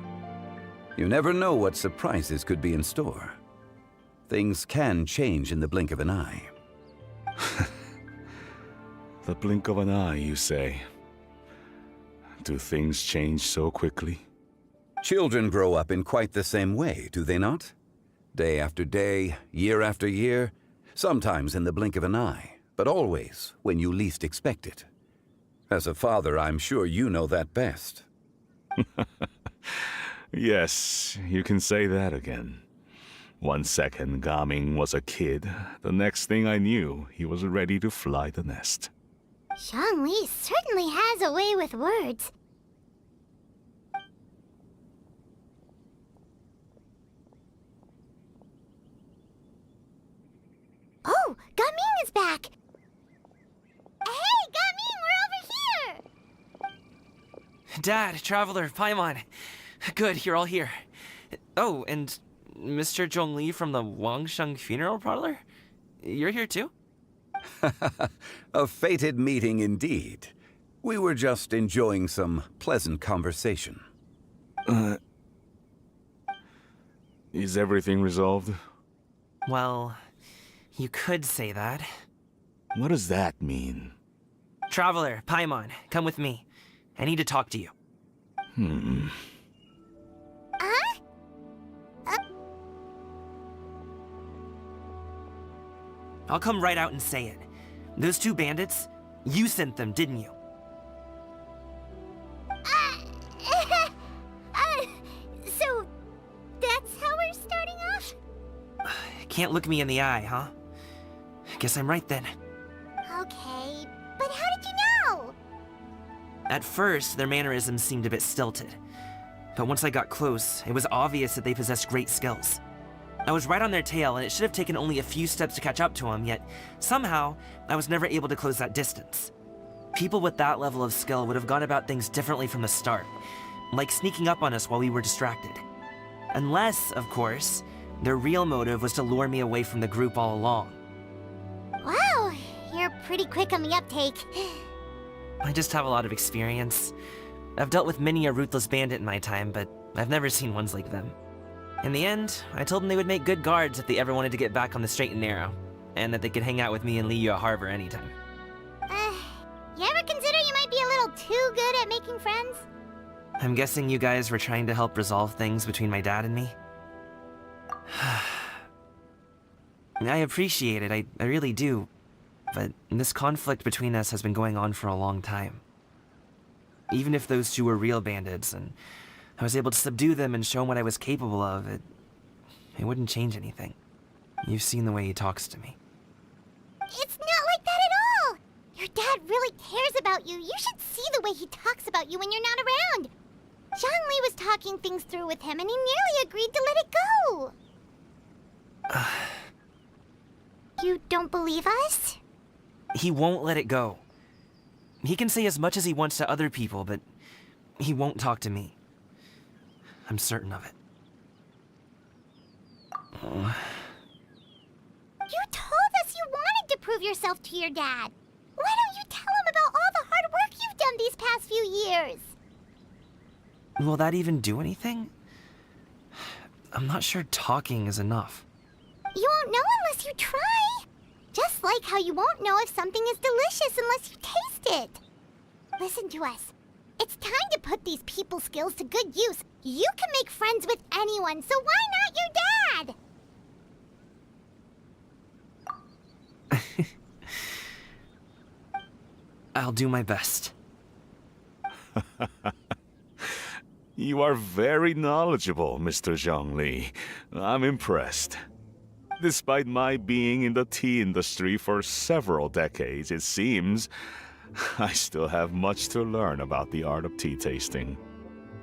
You never know what surprises could be in store. Things can change in the blink of an eye. The blink of an eye, you say? Do things change so quickly? Children grow up in quite the same way, do they not? Day after day, year after year, sometimes in the blink of an eye, but always when you least expect it. As a father, I'm sure you know that best. Yes, you can say that again. 1 second, Gaming was a kid. The next thing I knew, he was ready to fly the nest. Zhongli certainly has a way with words. Oh, Gaming is back! Hey, Gaming, we're over here! Dad, Traveler, Paimon. Good, you're all here. Oh, and Mr. Zhongli from the Wangsheng Funeral Parlor? You're here too? A fated meeting indeed. We were just enjoying some pleasant conversation. Is everything resolved? Well, you could say that. What does that mean? Traveler, Paimon, come with me. I need to talk to you. I'll come right out and say it. Those two bandits, you sent them, didn't you? So that's how we're starting off? Can't look me in the eye, huh? Guess I'm right then. Okay, but how did you know? At first, their mannerisms seemed a bit stilted. But once I got close, it was obvious that they possessed great skills. I was right on their tail, and it should have taken only a few steps to catch up to them, yet somehow, I was never able to close that distance. People with that level of skill would have gone about things differently from the start, like sneaking up on us while we were distracted. Unless, of course, their real motive was to lure me away from the group all along. Wow, you're pretty quick on the uptake. I just have a lot of experience. I've dealt with many a ruthless bandit in my time, but I've never seen ones like them. In the end, I told them they would make good guards if they ever wanted to get back on the straight and narrow, and that they could hang out with me in Liyue Harbor anytime. You ever consider you might be a little too good at making friends? I'm guessing you guys were trying to help resolve things between my dad and me? I appreciate it, I really do. But this conflict between us has been going on for a long time. Even if those two were real bandits, and I was able to subdue them and show them what I was capable of, it wouldn't change anything. You've seen the way he talks to me. It's not like that at all! Your dad really cares about you. You should see the way he talks about you when you're not around. Zhongli was talking things through with him, and he nearly agreed to let it go. You don't believe us? He won't let it go. He can say as much as he wants to other people, but he won't talk to me. I'm certain of it. You told us you wanted to prove yourself to your dad. Why don't you tell him about all the hard work you've done these past few years? Will that even do anything? I'm not sure talking is enough. You won't know unless you try. Just like how you won't know if something is delicious unless you taste it. Listen to us. It's time to put these people skills to good use. You can make friends with anyone, so why not your dad? I'll do my best. You are very knowledgeable, Mr. Zhongli. I'm impressed. Despite my being in the tea industry for several decades, it seems I still have much to learn about the art of tea tasting.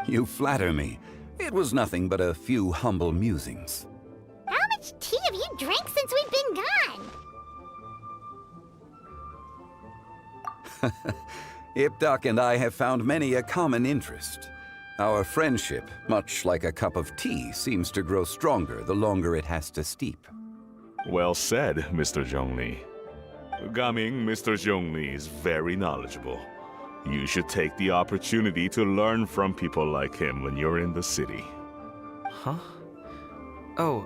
You flatter me. It was nothing but a few humble musings. How much tea have you drank since we've been gone? Ipdak and I have found many a common interest. Our friendship, much like a cup of tea, seems to grow stronger the longer it has to steep. Well said, Mr. Zhongli. Gaming, Mr. Zhongli is very knowledgeable. You should take the opportunity to learn from people like him when you're in the city. Huh? Oh,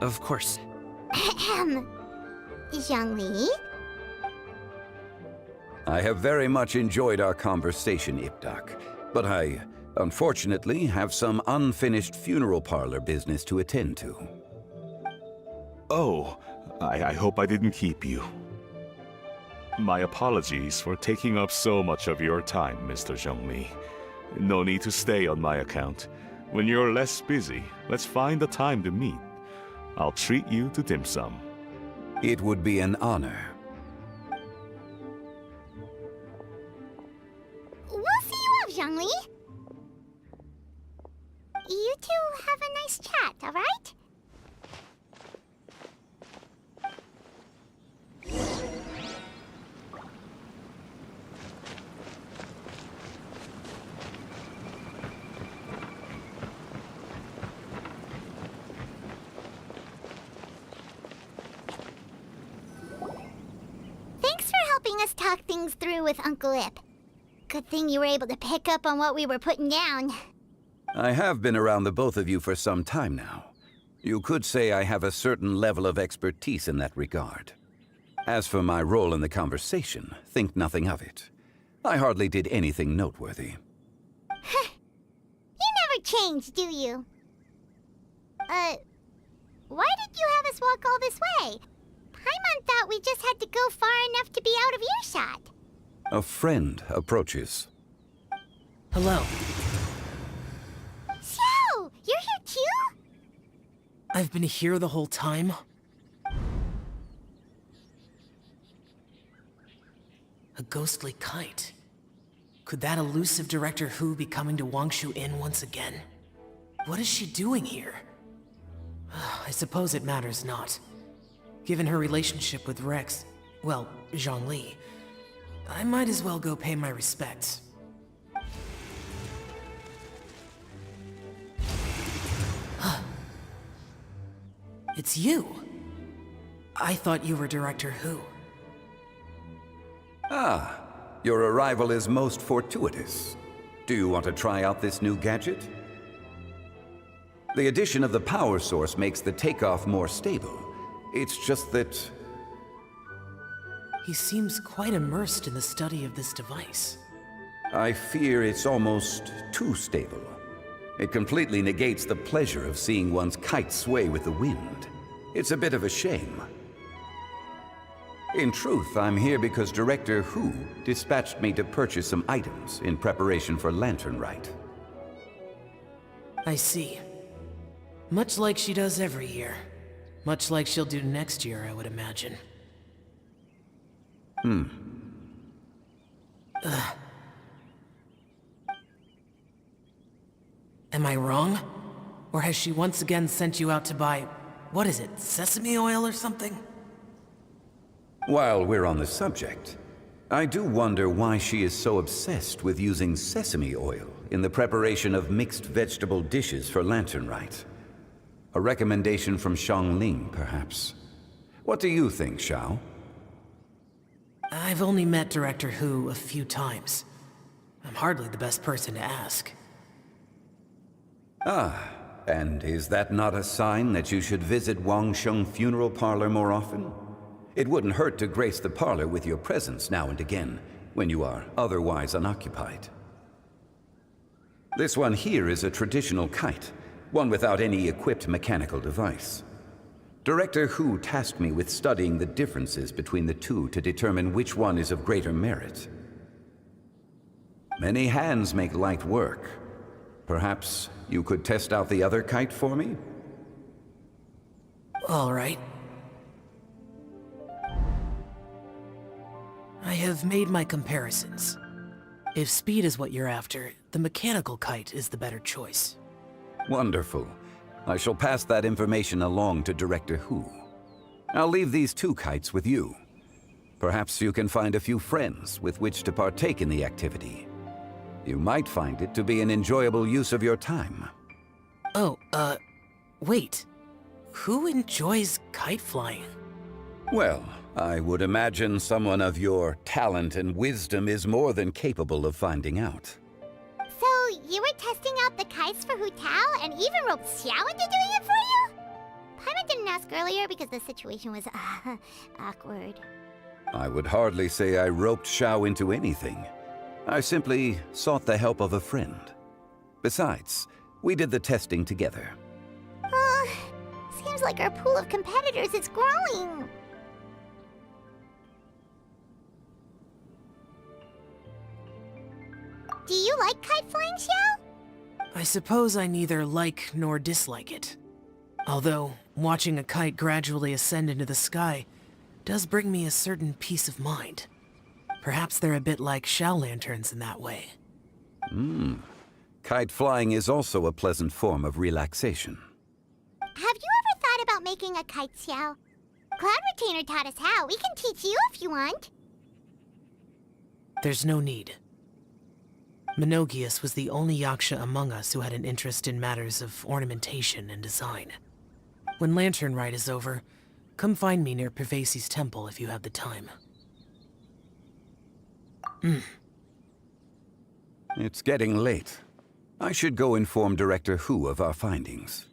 of course. Zhongli? I have very much enjoyed our conversation, Ipdak, but I, unfortunately, have some unfinished funeral parlor business to attend to. Oh, I hope I didn't keep you. My apologies for taking up so much of your time, Mr. Zhongli. No need to stay on my account. When you're less busy, let's find a time to meet. I'll treat you to dim sum. It would be an honor. We'll see you off, Zhongli. You two have a nice chat, all right? Thanks for helping us talk things through with Uncle Ip. Good thing you were able to pick up on what we were putting down. I have been around the both of you for some time now. You could say I have a certain level of expertise in that regard. As for my role in the conversation, think nothing of it. I hardly did anything noteworthy. You never change, do you? Why did you have us walk all this way? Paimon thought we just had to go far enough to be out of earshot. A friend approaches. Hello. Xiao, you're here too? I've been here the whole time? A ghostly kite. Could that elusive Director Hu be coming to Wangshu Inn once again? What is she doing here? I suppose it matters not. Given her relationship with Rex, well, Zhongli, I might as well go pay my respects. It's you. I thought you were Director Hu. Ah, your arrival is most fortuitous. Do you want to try out this new gadget? The addition of the power source makes the takeoff more stable. It's just that... He seems quite immersed in the study of this device. I fear it's almost too stable. It completely negates the pleasure of seeing one's kite sway with the wind. It's a bit of a shame. In truth, I'm here because Director Hu dispatched me to purchase some items in preparation for Lantern Rite. I see. Much like she does every year. Much like she'll do next year, I would imagine. Am I wrong? Or has she once again sent you out to buy, what is it, sesame oil or something? While we're on the subject, I do wonder why she is so obsessed with using sesame oil in the preparation of mixed vegetable dishes for Lantern Rite. A recommendation from Xiangling, perhaps. What do you think, Xiao? I've only met Director Hu a few times. I'm hardly the best person to ask. Ah, and is that not a sign that you should visit Wangsheng Funeral Parlor more often? It wouldn't hurt to grace the parlor with your presence now and again, when you are otherwise unoccupied. This one here is a traditional kite, one without any equipped mechanical device. Director Hu tasked me with studying the differences between the two to determine which one is of greater merit. Many hands make light work. Perhaps you could test out the other kite for me? All right. I have made my comparisons. If speed is what you're after, the mechanical kite is the better choice. Wonderful. I shall pass that information along to Director Hu. I'll leave these two kites with you. Perhaps you can find a few friends with which to partake in the activity. You might find it to be an enjoyable use of your time. Oh, wait. Who enjoys kite flying? Well, I would imagine someone of your talent and wisdom is more than capable of finding out. So, you were testing out the kites for Hu Tao and even roped Xiao into doing it for you? Paimon didn't ask earlier because the situation was, awkward. I would hardly say I roped Xiao into anything. I simply sought the help of a friend. Besides, we did the testing together. Seems like our pool of competitors is growing. Do you like kite flying, Xiao? I suppose I neither like nor dislike it. Although, watching a kite gradually ascend into the sky does bring me a certain peace of mind. Perhaps they're a bit like Xiao lanterns in that way. Kite flying is also a pleasant form of relaxation. Have you ever thought about making a kite, Xiao? Cloud Retainer taught us how. We can teach you if you want. There's no need. Menogius was the only Yaksha among us who had an interest in matters of ornamentation and design. When Lantern Rite is over, come find me near Pervasi's temple if you have the time. It's getting late. I should go inform Director Hu of our findings.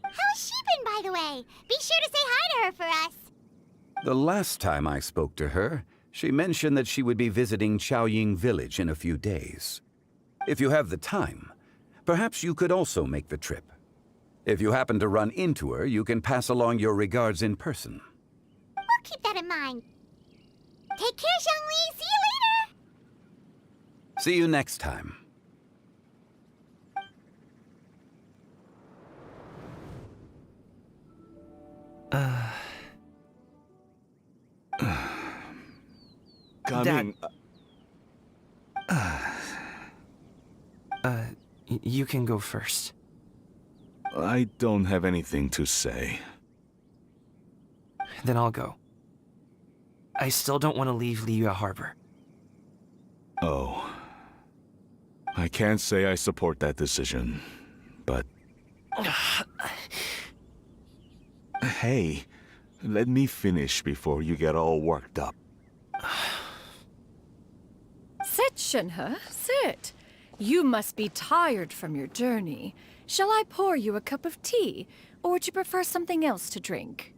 How's she been, by the way? Be sure to say hi to her for us. The last time I spoke to her, she mentioned that she would be visiting Chaoying Village in a few days. If you have the time, perhaps you could also make the trip. If you happen to run into her, you can pass along your regards in person. We'll keep mine. Take care, Zhongli. See you later. See you next time. Coming. You can go first. I don't have anything to say. Then I'll go. I still don't want to leave Liyue Harbor. Oh. I can't say I support that decision, but... Hey, let me finish before you get all worked up. Sit, Shenhe, sit. You must be tired from your journey. Shall I pour you a cup of tea, or would you prefer something else to drink?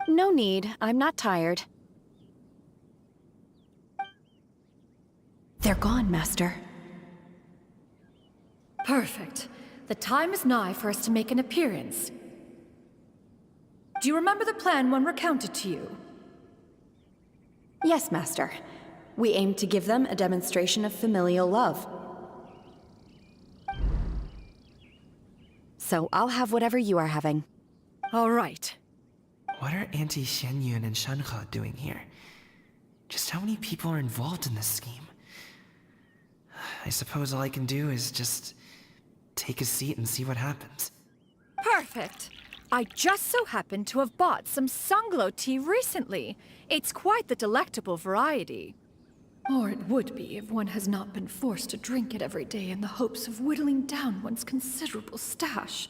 No need. I'm not tired. They're gone, Master. Perfect. The time is nigh for us to make an appearance. Do you remember the plan one recounted to you? Yes, Master. We aim to give them a demonstration of familial love. So I'll have whatever you are having. All right. What are Auntie Xianyun and Shenhe doing here? Just how many people are involved in this scheme? I suppose all I can do is just take a seat and see what happens. Perfect. I just so happen to have bought some Sunglow tea recently. It's quite the delectable variety. Or it would be if one has not been forced to drink it every day in the hopes of whittling down one's considerable stash.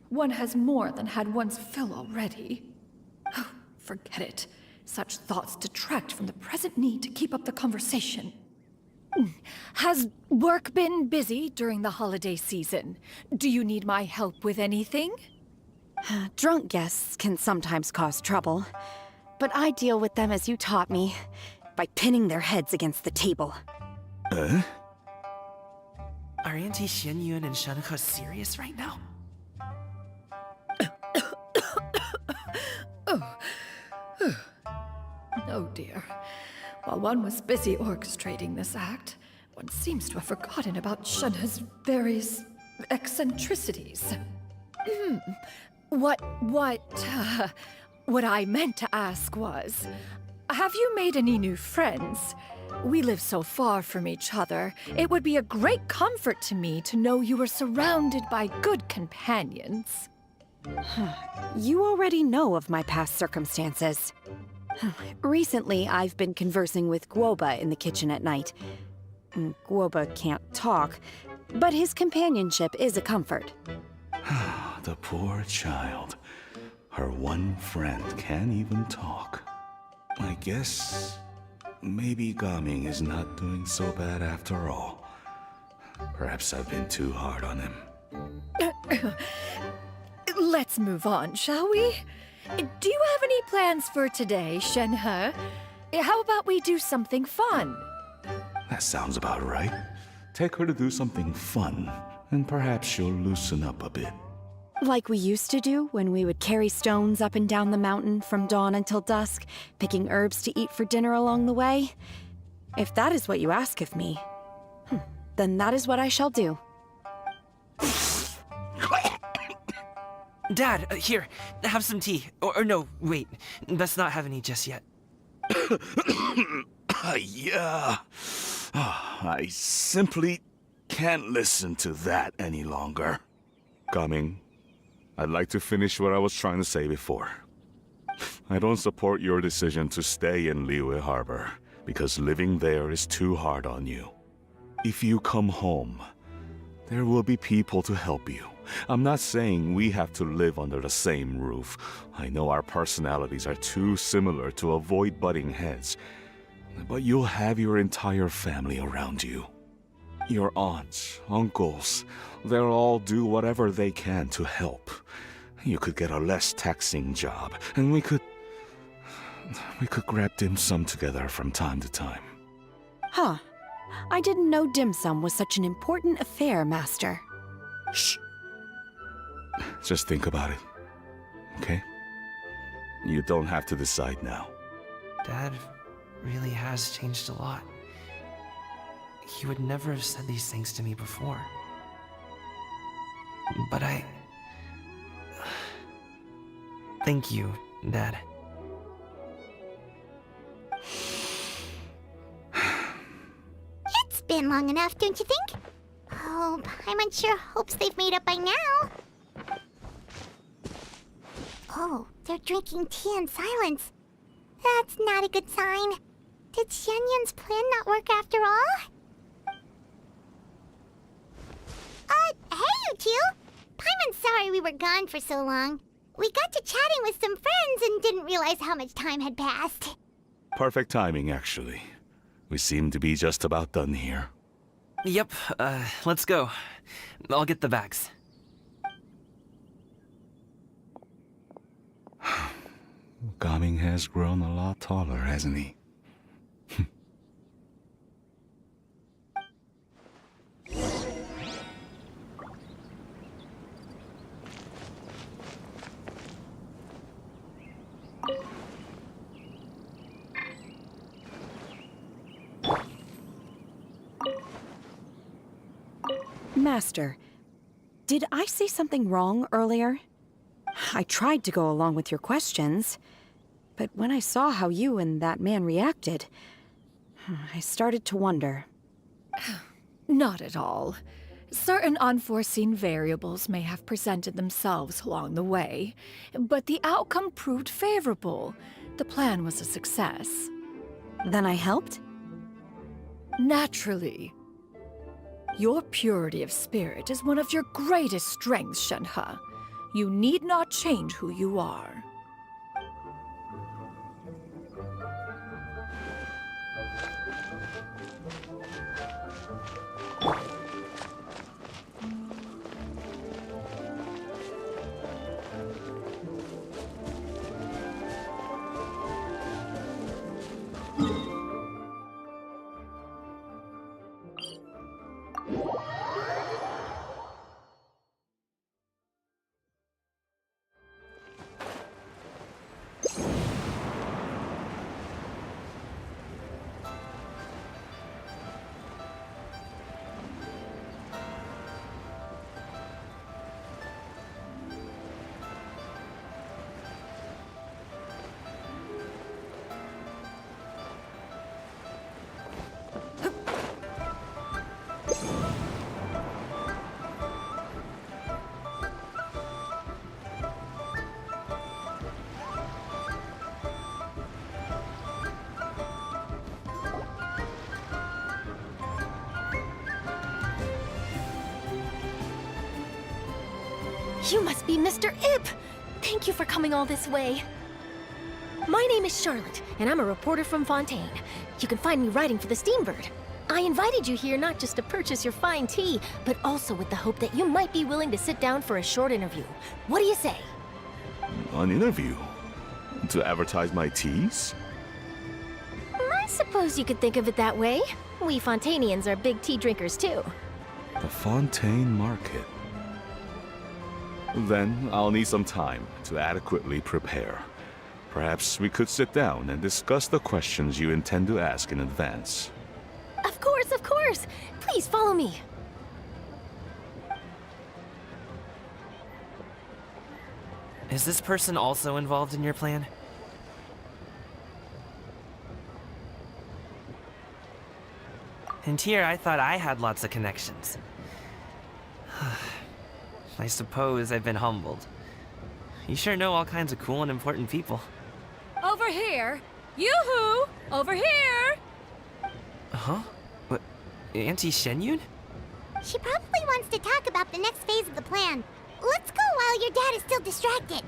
One has more than had one's fill already. Oh, forget it. Such thoughts detract from the present need to keep up the conversation. Has work been busy during the holiday season? Do you need my help with anything? Drunk guests can sometimes cause trouble, but I deal with them as you taught me, by pinning their heads against the table. Are Auntie Xianyun and Shenhe serious right now? Oh dear. While one was busy orchestrating this act, one seems to have forgotten about Shenhe's various eccentricities. What I meant to ask was, have you made any new friends? We live so far from each other. It would be a great comfort to me to know you were surrounded by good companions. You already know of my past circumstances. Recently, I've been conversing with Guoba in the kitchen at night. Guoba can't talk, but his companionship is a comfort. The poor child. Her one friend can't even talk. I guess maybe Gaming is not doing so bad after all. Perhaps I've been too hard on him. Let's move on, shall we? Do you have any plans for today, Shenhe? How about we do something fun? That sounds about right. Take her to do something fun, and perhaps she'll loosen up a bit. Like we used to do when we would carry stones up and down the mountain from dawn until dusk, picking herbs to eat for dinner along the way? If that is what you ask of me, then that is what I shall do. Dad, here, have some tea. Or no, wait, best not have any just yet. Yeah. I simply can't listen to that any longer. Coming. I'd like to finish what I was trying to say before. I don't support your decision to stay in Liyue Harbor, because living there is too hard on you. If you come home, there will be people to help you. I'm not saying we have to live under the same roof. I know our personalities are too similar to avoid butting heads. But you'll have your entire family around you. Your aunts, uncles, they'll all do whatever they can to help. You could get a less taxing job, and we could grab dim sum together from time to time. Huh. I didn't know dim sum was such an important affair, Master. Shh. Just think about it, okay? You don't have to decide now. Dad really has changed a lot. He would never have said these things to me before. But thank you, Dad. It's been long enough, don't you think? Oh, Paimon sure hopes they've made up by now. Oh, they're drinking tea in silence. That's not a good sign. Did Xianyun's plan not work after all? Hey you two! Paimon's sorry we were gone for so long. We got to chatting with some friends and didn't realize how much time had passed. Perfect timing, actually. We seem to be just about done here. Yep, let's go. I'll get the bags. Gaming has grown a lot taller, hasn't he? Master, did I say something wrong earlier? I tried to go along with your questions, but when I saw how you and that man reacted, I started to wonder. Not at all. Certain unforeseen variables may have presented themselves along the way, but the outcome proved favorable. The plan was a success. Then I helped? Naturally. Your purity of spirit is one of your greatest strengths, Shenhe. You need not change who you are. You must be Mr. Ip! Thank you for coming all this way. My name is Charlotte, and I'm a reporter from Fontaine. You can find me writing for the Steambird. I invited you here not just to purchase your fine tea, but also with the hope that you might be willing to sit down for a short interview. What do you say? An interview? To advertise my teas? I suppose you could think of it that way. We Fontainians are big tea drinkers too. The Fontaine Market. Then I'll need some time to adequately prepare. Perhaps we could sit down and discuss the questions you intend to ask in advance. Of course, of course! Please follow me. Is this person also involved in your plan? And here I thought I had lots of connections. I suppose I've been humbled. You sure know all kinds of cool and important people. Over here! Yoo-hoo! Over here! Huh? What? Auntie Shenyun? She probably wants to talk about the next phase of the plan. Let's go while your dad is still distracted.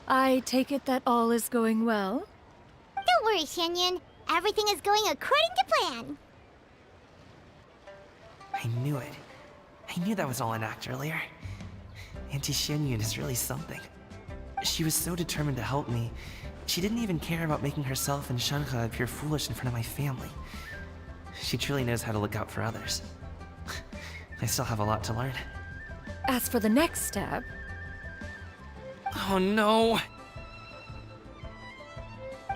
I take it that all is going well? Don't worry, Shenyun. Everything is going according to plan. I knew it. I knew that was all an act earlier. Auntie Shenyun is really something. She was so determined to help me. She didn't even care about making herself and Shenhe appear foolish in front of my family. She truly knows how to look out for others. I still have a lot to learn. As for the next step, Oh no!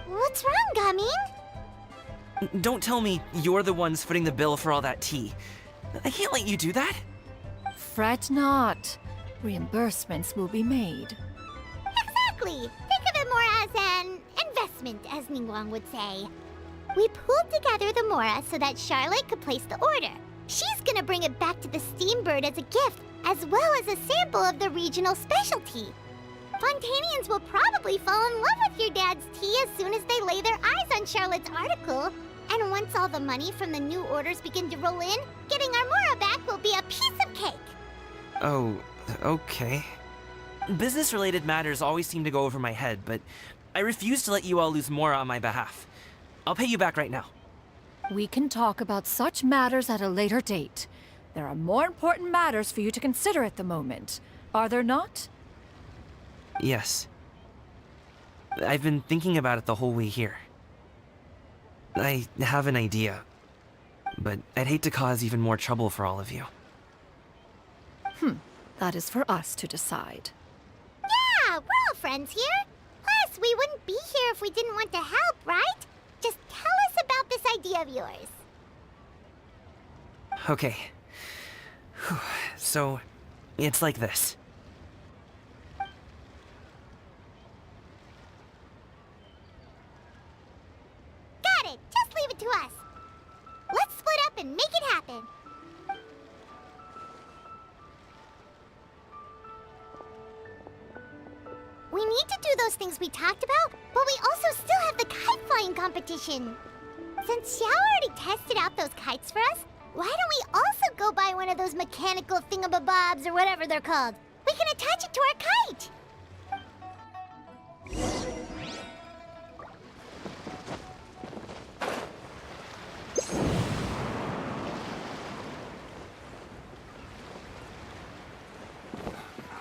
What's wrong, Gaming? Don't tell me you're the ones footing the bill for all that tea. I can't let you do that. fret not. Reimbursements will be made. Exactly! Think of it more as an investment, as Ningguang would say. We pooled together the Mora so that Charlotte could place the order. She's gonna bring it back to the Steambird as a gift, as well as a sample of the regional specialty. Fontanians will probably fall in love with your dad's tea as soon as they lay their eyes on Charlotte's article. And once all the money from the new orders begin to roll in, getting our Mora back will be a piece of cake. Oh, okay. Business-related matters always seem to go over my head, but I refuse to let you all lose Mora on my behalf. I'll pay you back right now. We can talk about such matters at a later date. There are more important matters for you to consider at the moment, are there not? Yes. I've been thinking about it the whole way here. I have an idea, but I'd hate to cause even more trouble for all of you. That is for us to decide. Yeah, we're all friends here. Plus, we wouldn't be here if we didn't want to help, right? Just tell us about this idea of yours. Okay. So, it's like this. Got it! Just leave it to us. Let's split up and make it happen. We need to do those things we talked about, but we also still have the kite flying competition. Since Xiao already tested out those kites for us, why don't we also go buy one of those mechanical thingamabobs or whatever they're called? We can attach it to our kite.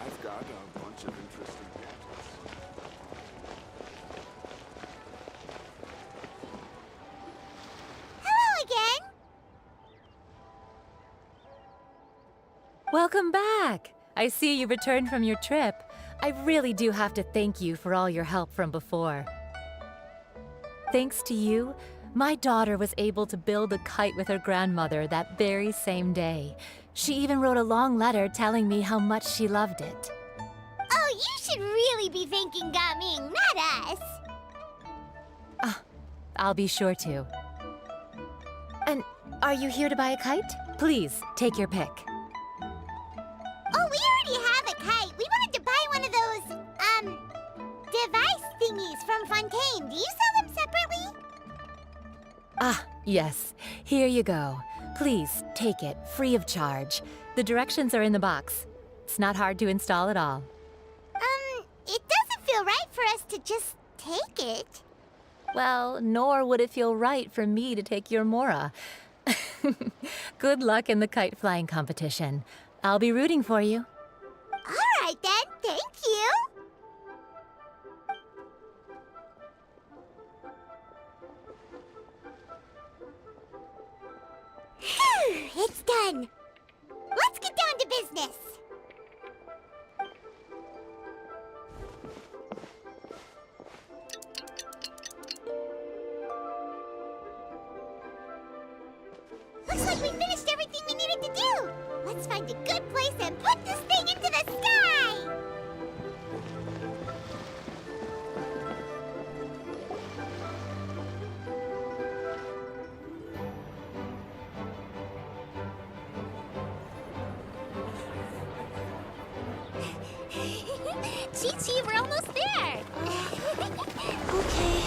I've got a bunch of interesting gadgets. Hello again. Welcome back! I see you returned from your trip. I really do have to thank you for all your help from before. Thanks to you, my daughter was able to build a kite with her grandmother that very same day. She even wrote a long letter telling me how much she loved it. Oh, you should really be thanking Gaming, not us. I'll be sure to. And are you here to buy a kite? Please, take your pick. Oh, we already have a kite. We wanted to buy one of those, device thingies from Fontaine. Do you sell them separately? Yes. Here you go. Please, take it, free of charge. The directions are in the box. It's not hard to install at all. It doesn't feel right for us to just take it. Well, nor would it feel right for me to take your Mora. Good luck in the kite flying competition. I'll be rooting for you. All right then, thank you. Phew, it's done. Let's get down to business. Looks like we finished everything we needed to do. Let's find a good place and put this thing into the sky. Chi-Chi, we're almost there. Okay.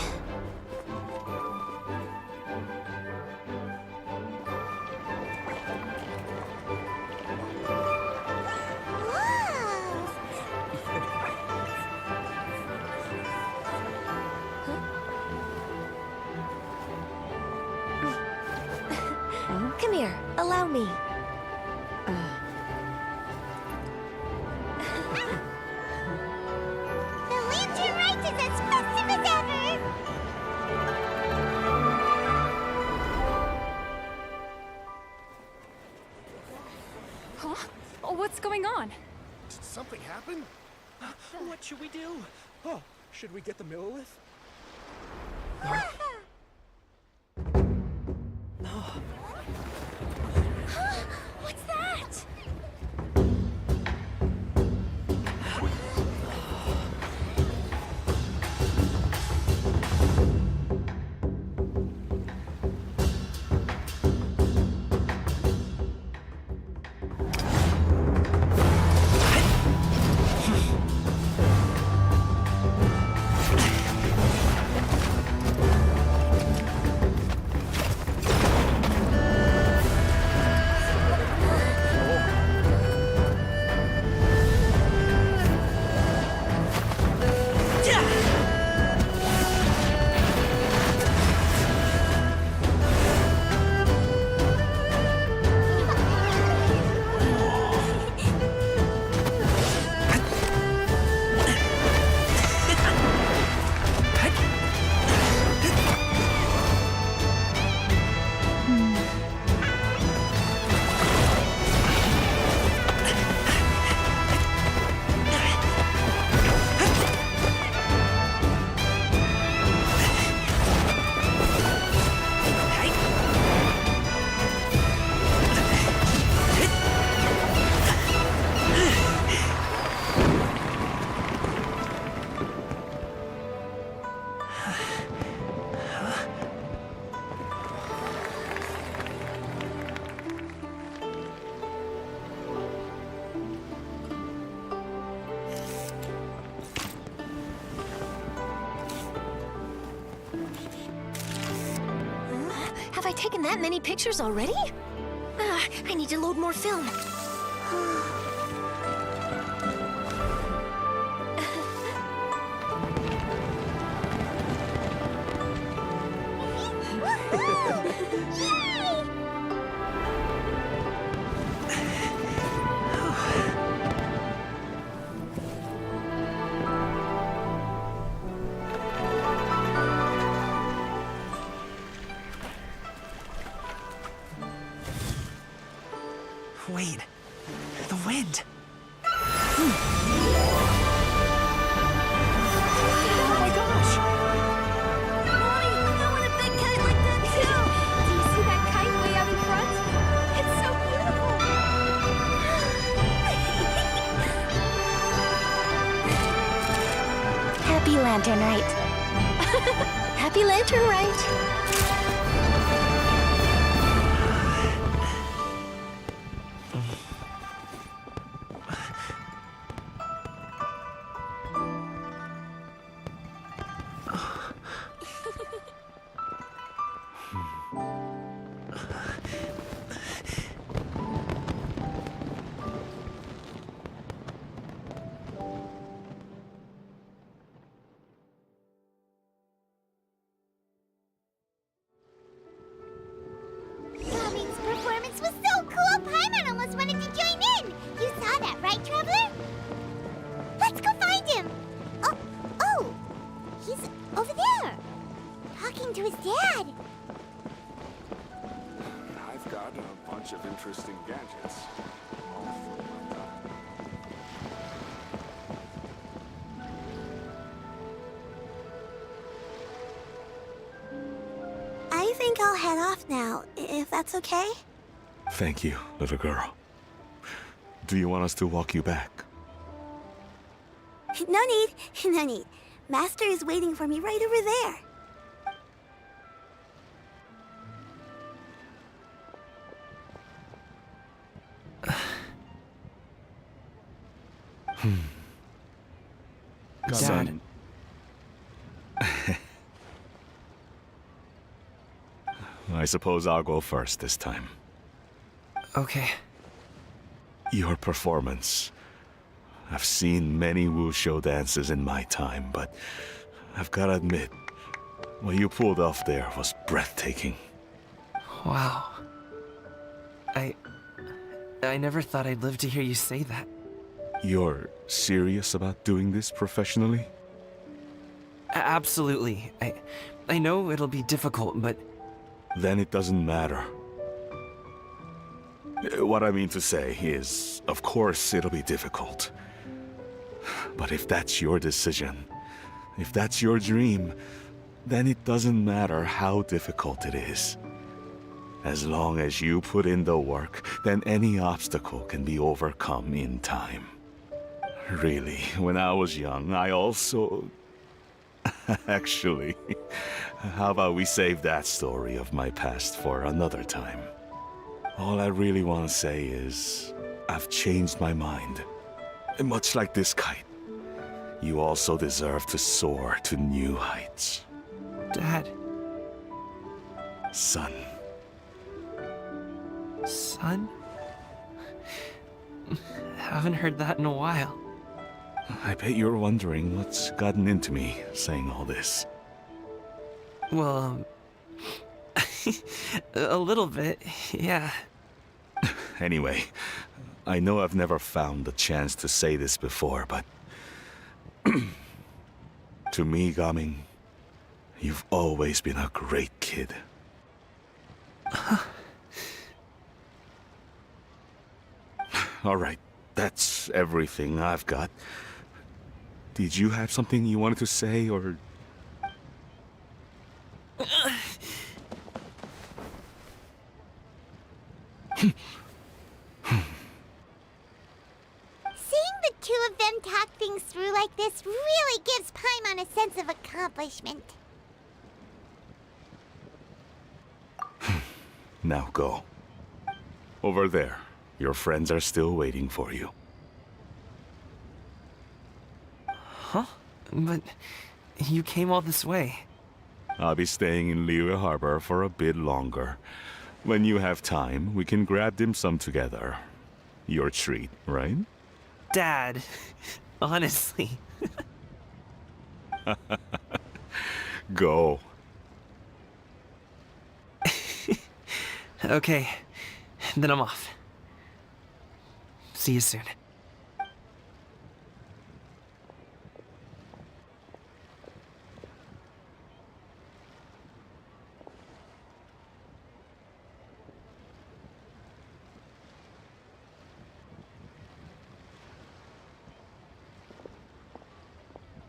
Come here, allow me. The lantern rite is as festive as ever! something happen? What should we do? Oh, should we get the Millilith? What's that? Have I taken that many pictures already? I need to load more film. Wait, the wind. Oh my gosh! Mommy, I want a big kite like that too! Do you see that kite way out in front? It's so beautiful! Happy Lantern Rite. Happy Lantern Rite! Tommy's performance was so cool, Paimon almost wanted to join in. You saw that, right, Traveler? Let's go find him. Oh, he's over there, talking to his dad. I've got a bunch of interesting gadgets. All for one time. I think I'll head off now, if that's okay. Thank you, little girl. Do you want us to walk you back? No need, no need. Master is waiting for me right over there. Dad. I suppose I'll go first this time. Okay. Your performance. I've seen many wushou dances in my time, but I've gotta admit, what you pulled off there was breathtaking. Wow. I never thought I'd live to hear you say that. You're serious about doing this professionally? Absolutely. I know it'll be difficult, but... Then it doesn't matter. What I mean to say is, of course it'll be difficult. But if that's your decision, if that's your dream, then it doesn't matter how difficult it is. As long as you put in the work, then any obstacle can be overcome in time. Really, when I was young, I also... Actually, how about we save that story of my past for another time? All I really want to say is, I've changed my mind. And much like this kite, you also deserve to soar to new heights. Dad. Son. Son? Haven't heard that in a while. I bet you're wondering what's gotten into me saying all this. Well, a little bit, yeah. Anyway, I know I've never found the chance to say this before, but... to me, Gaming, you've always been a great kid. Alright, that's everything I've got. Did you have something you wanted to say, or... Seeing the two of them talk things through like this really gives Paimon a sense of accomplishment. Now go. Over there. Your friends are still waiting for you. Huh? But you came all this way. I'll be staying in Liyue Harbor for a bit longer. When you have time, we can grab dim sum together. Your treat, right? Dad, honestly. Go. Okay, then I'm off. See you soon.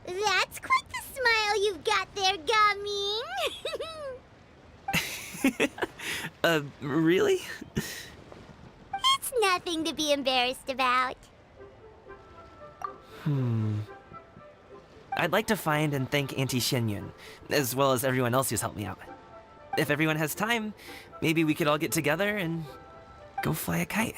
That's quite the smile you've got there, Gaming. Really? It's nothing to be embarrassed about. I'd like to find and thank Auntie Xianyun, as well as everyone else who's helped me out. If everyone has time, maybe we could all get together and go fly a kite.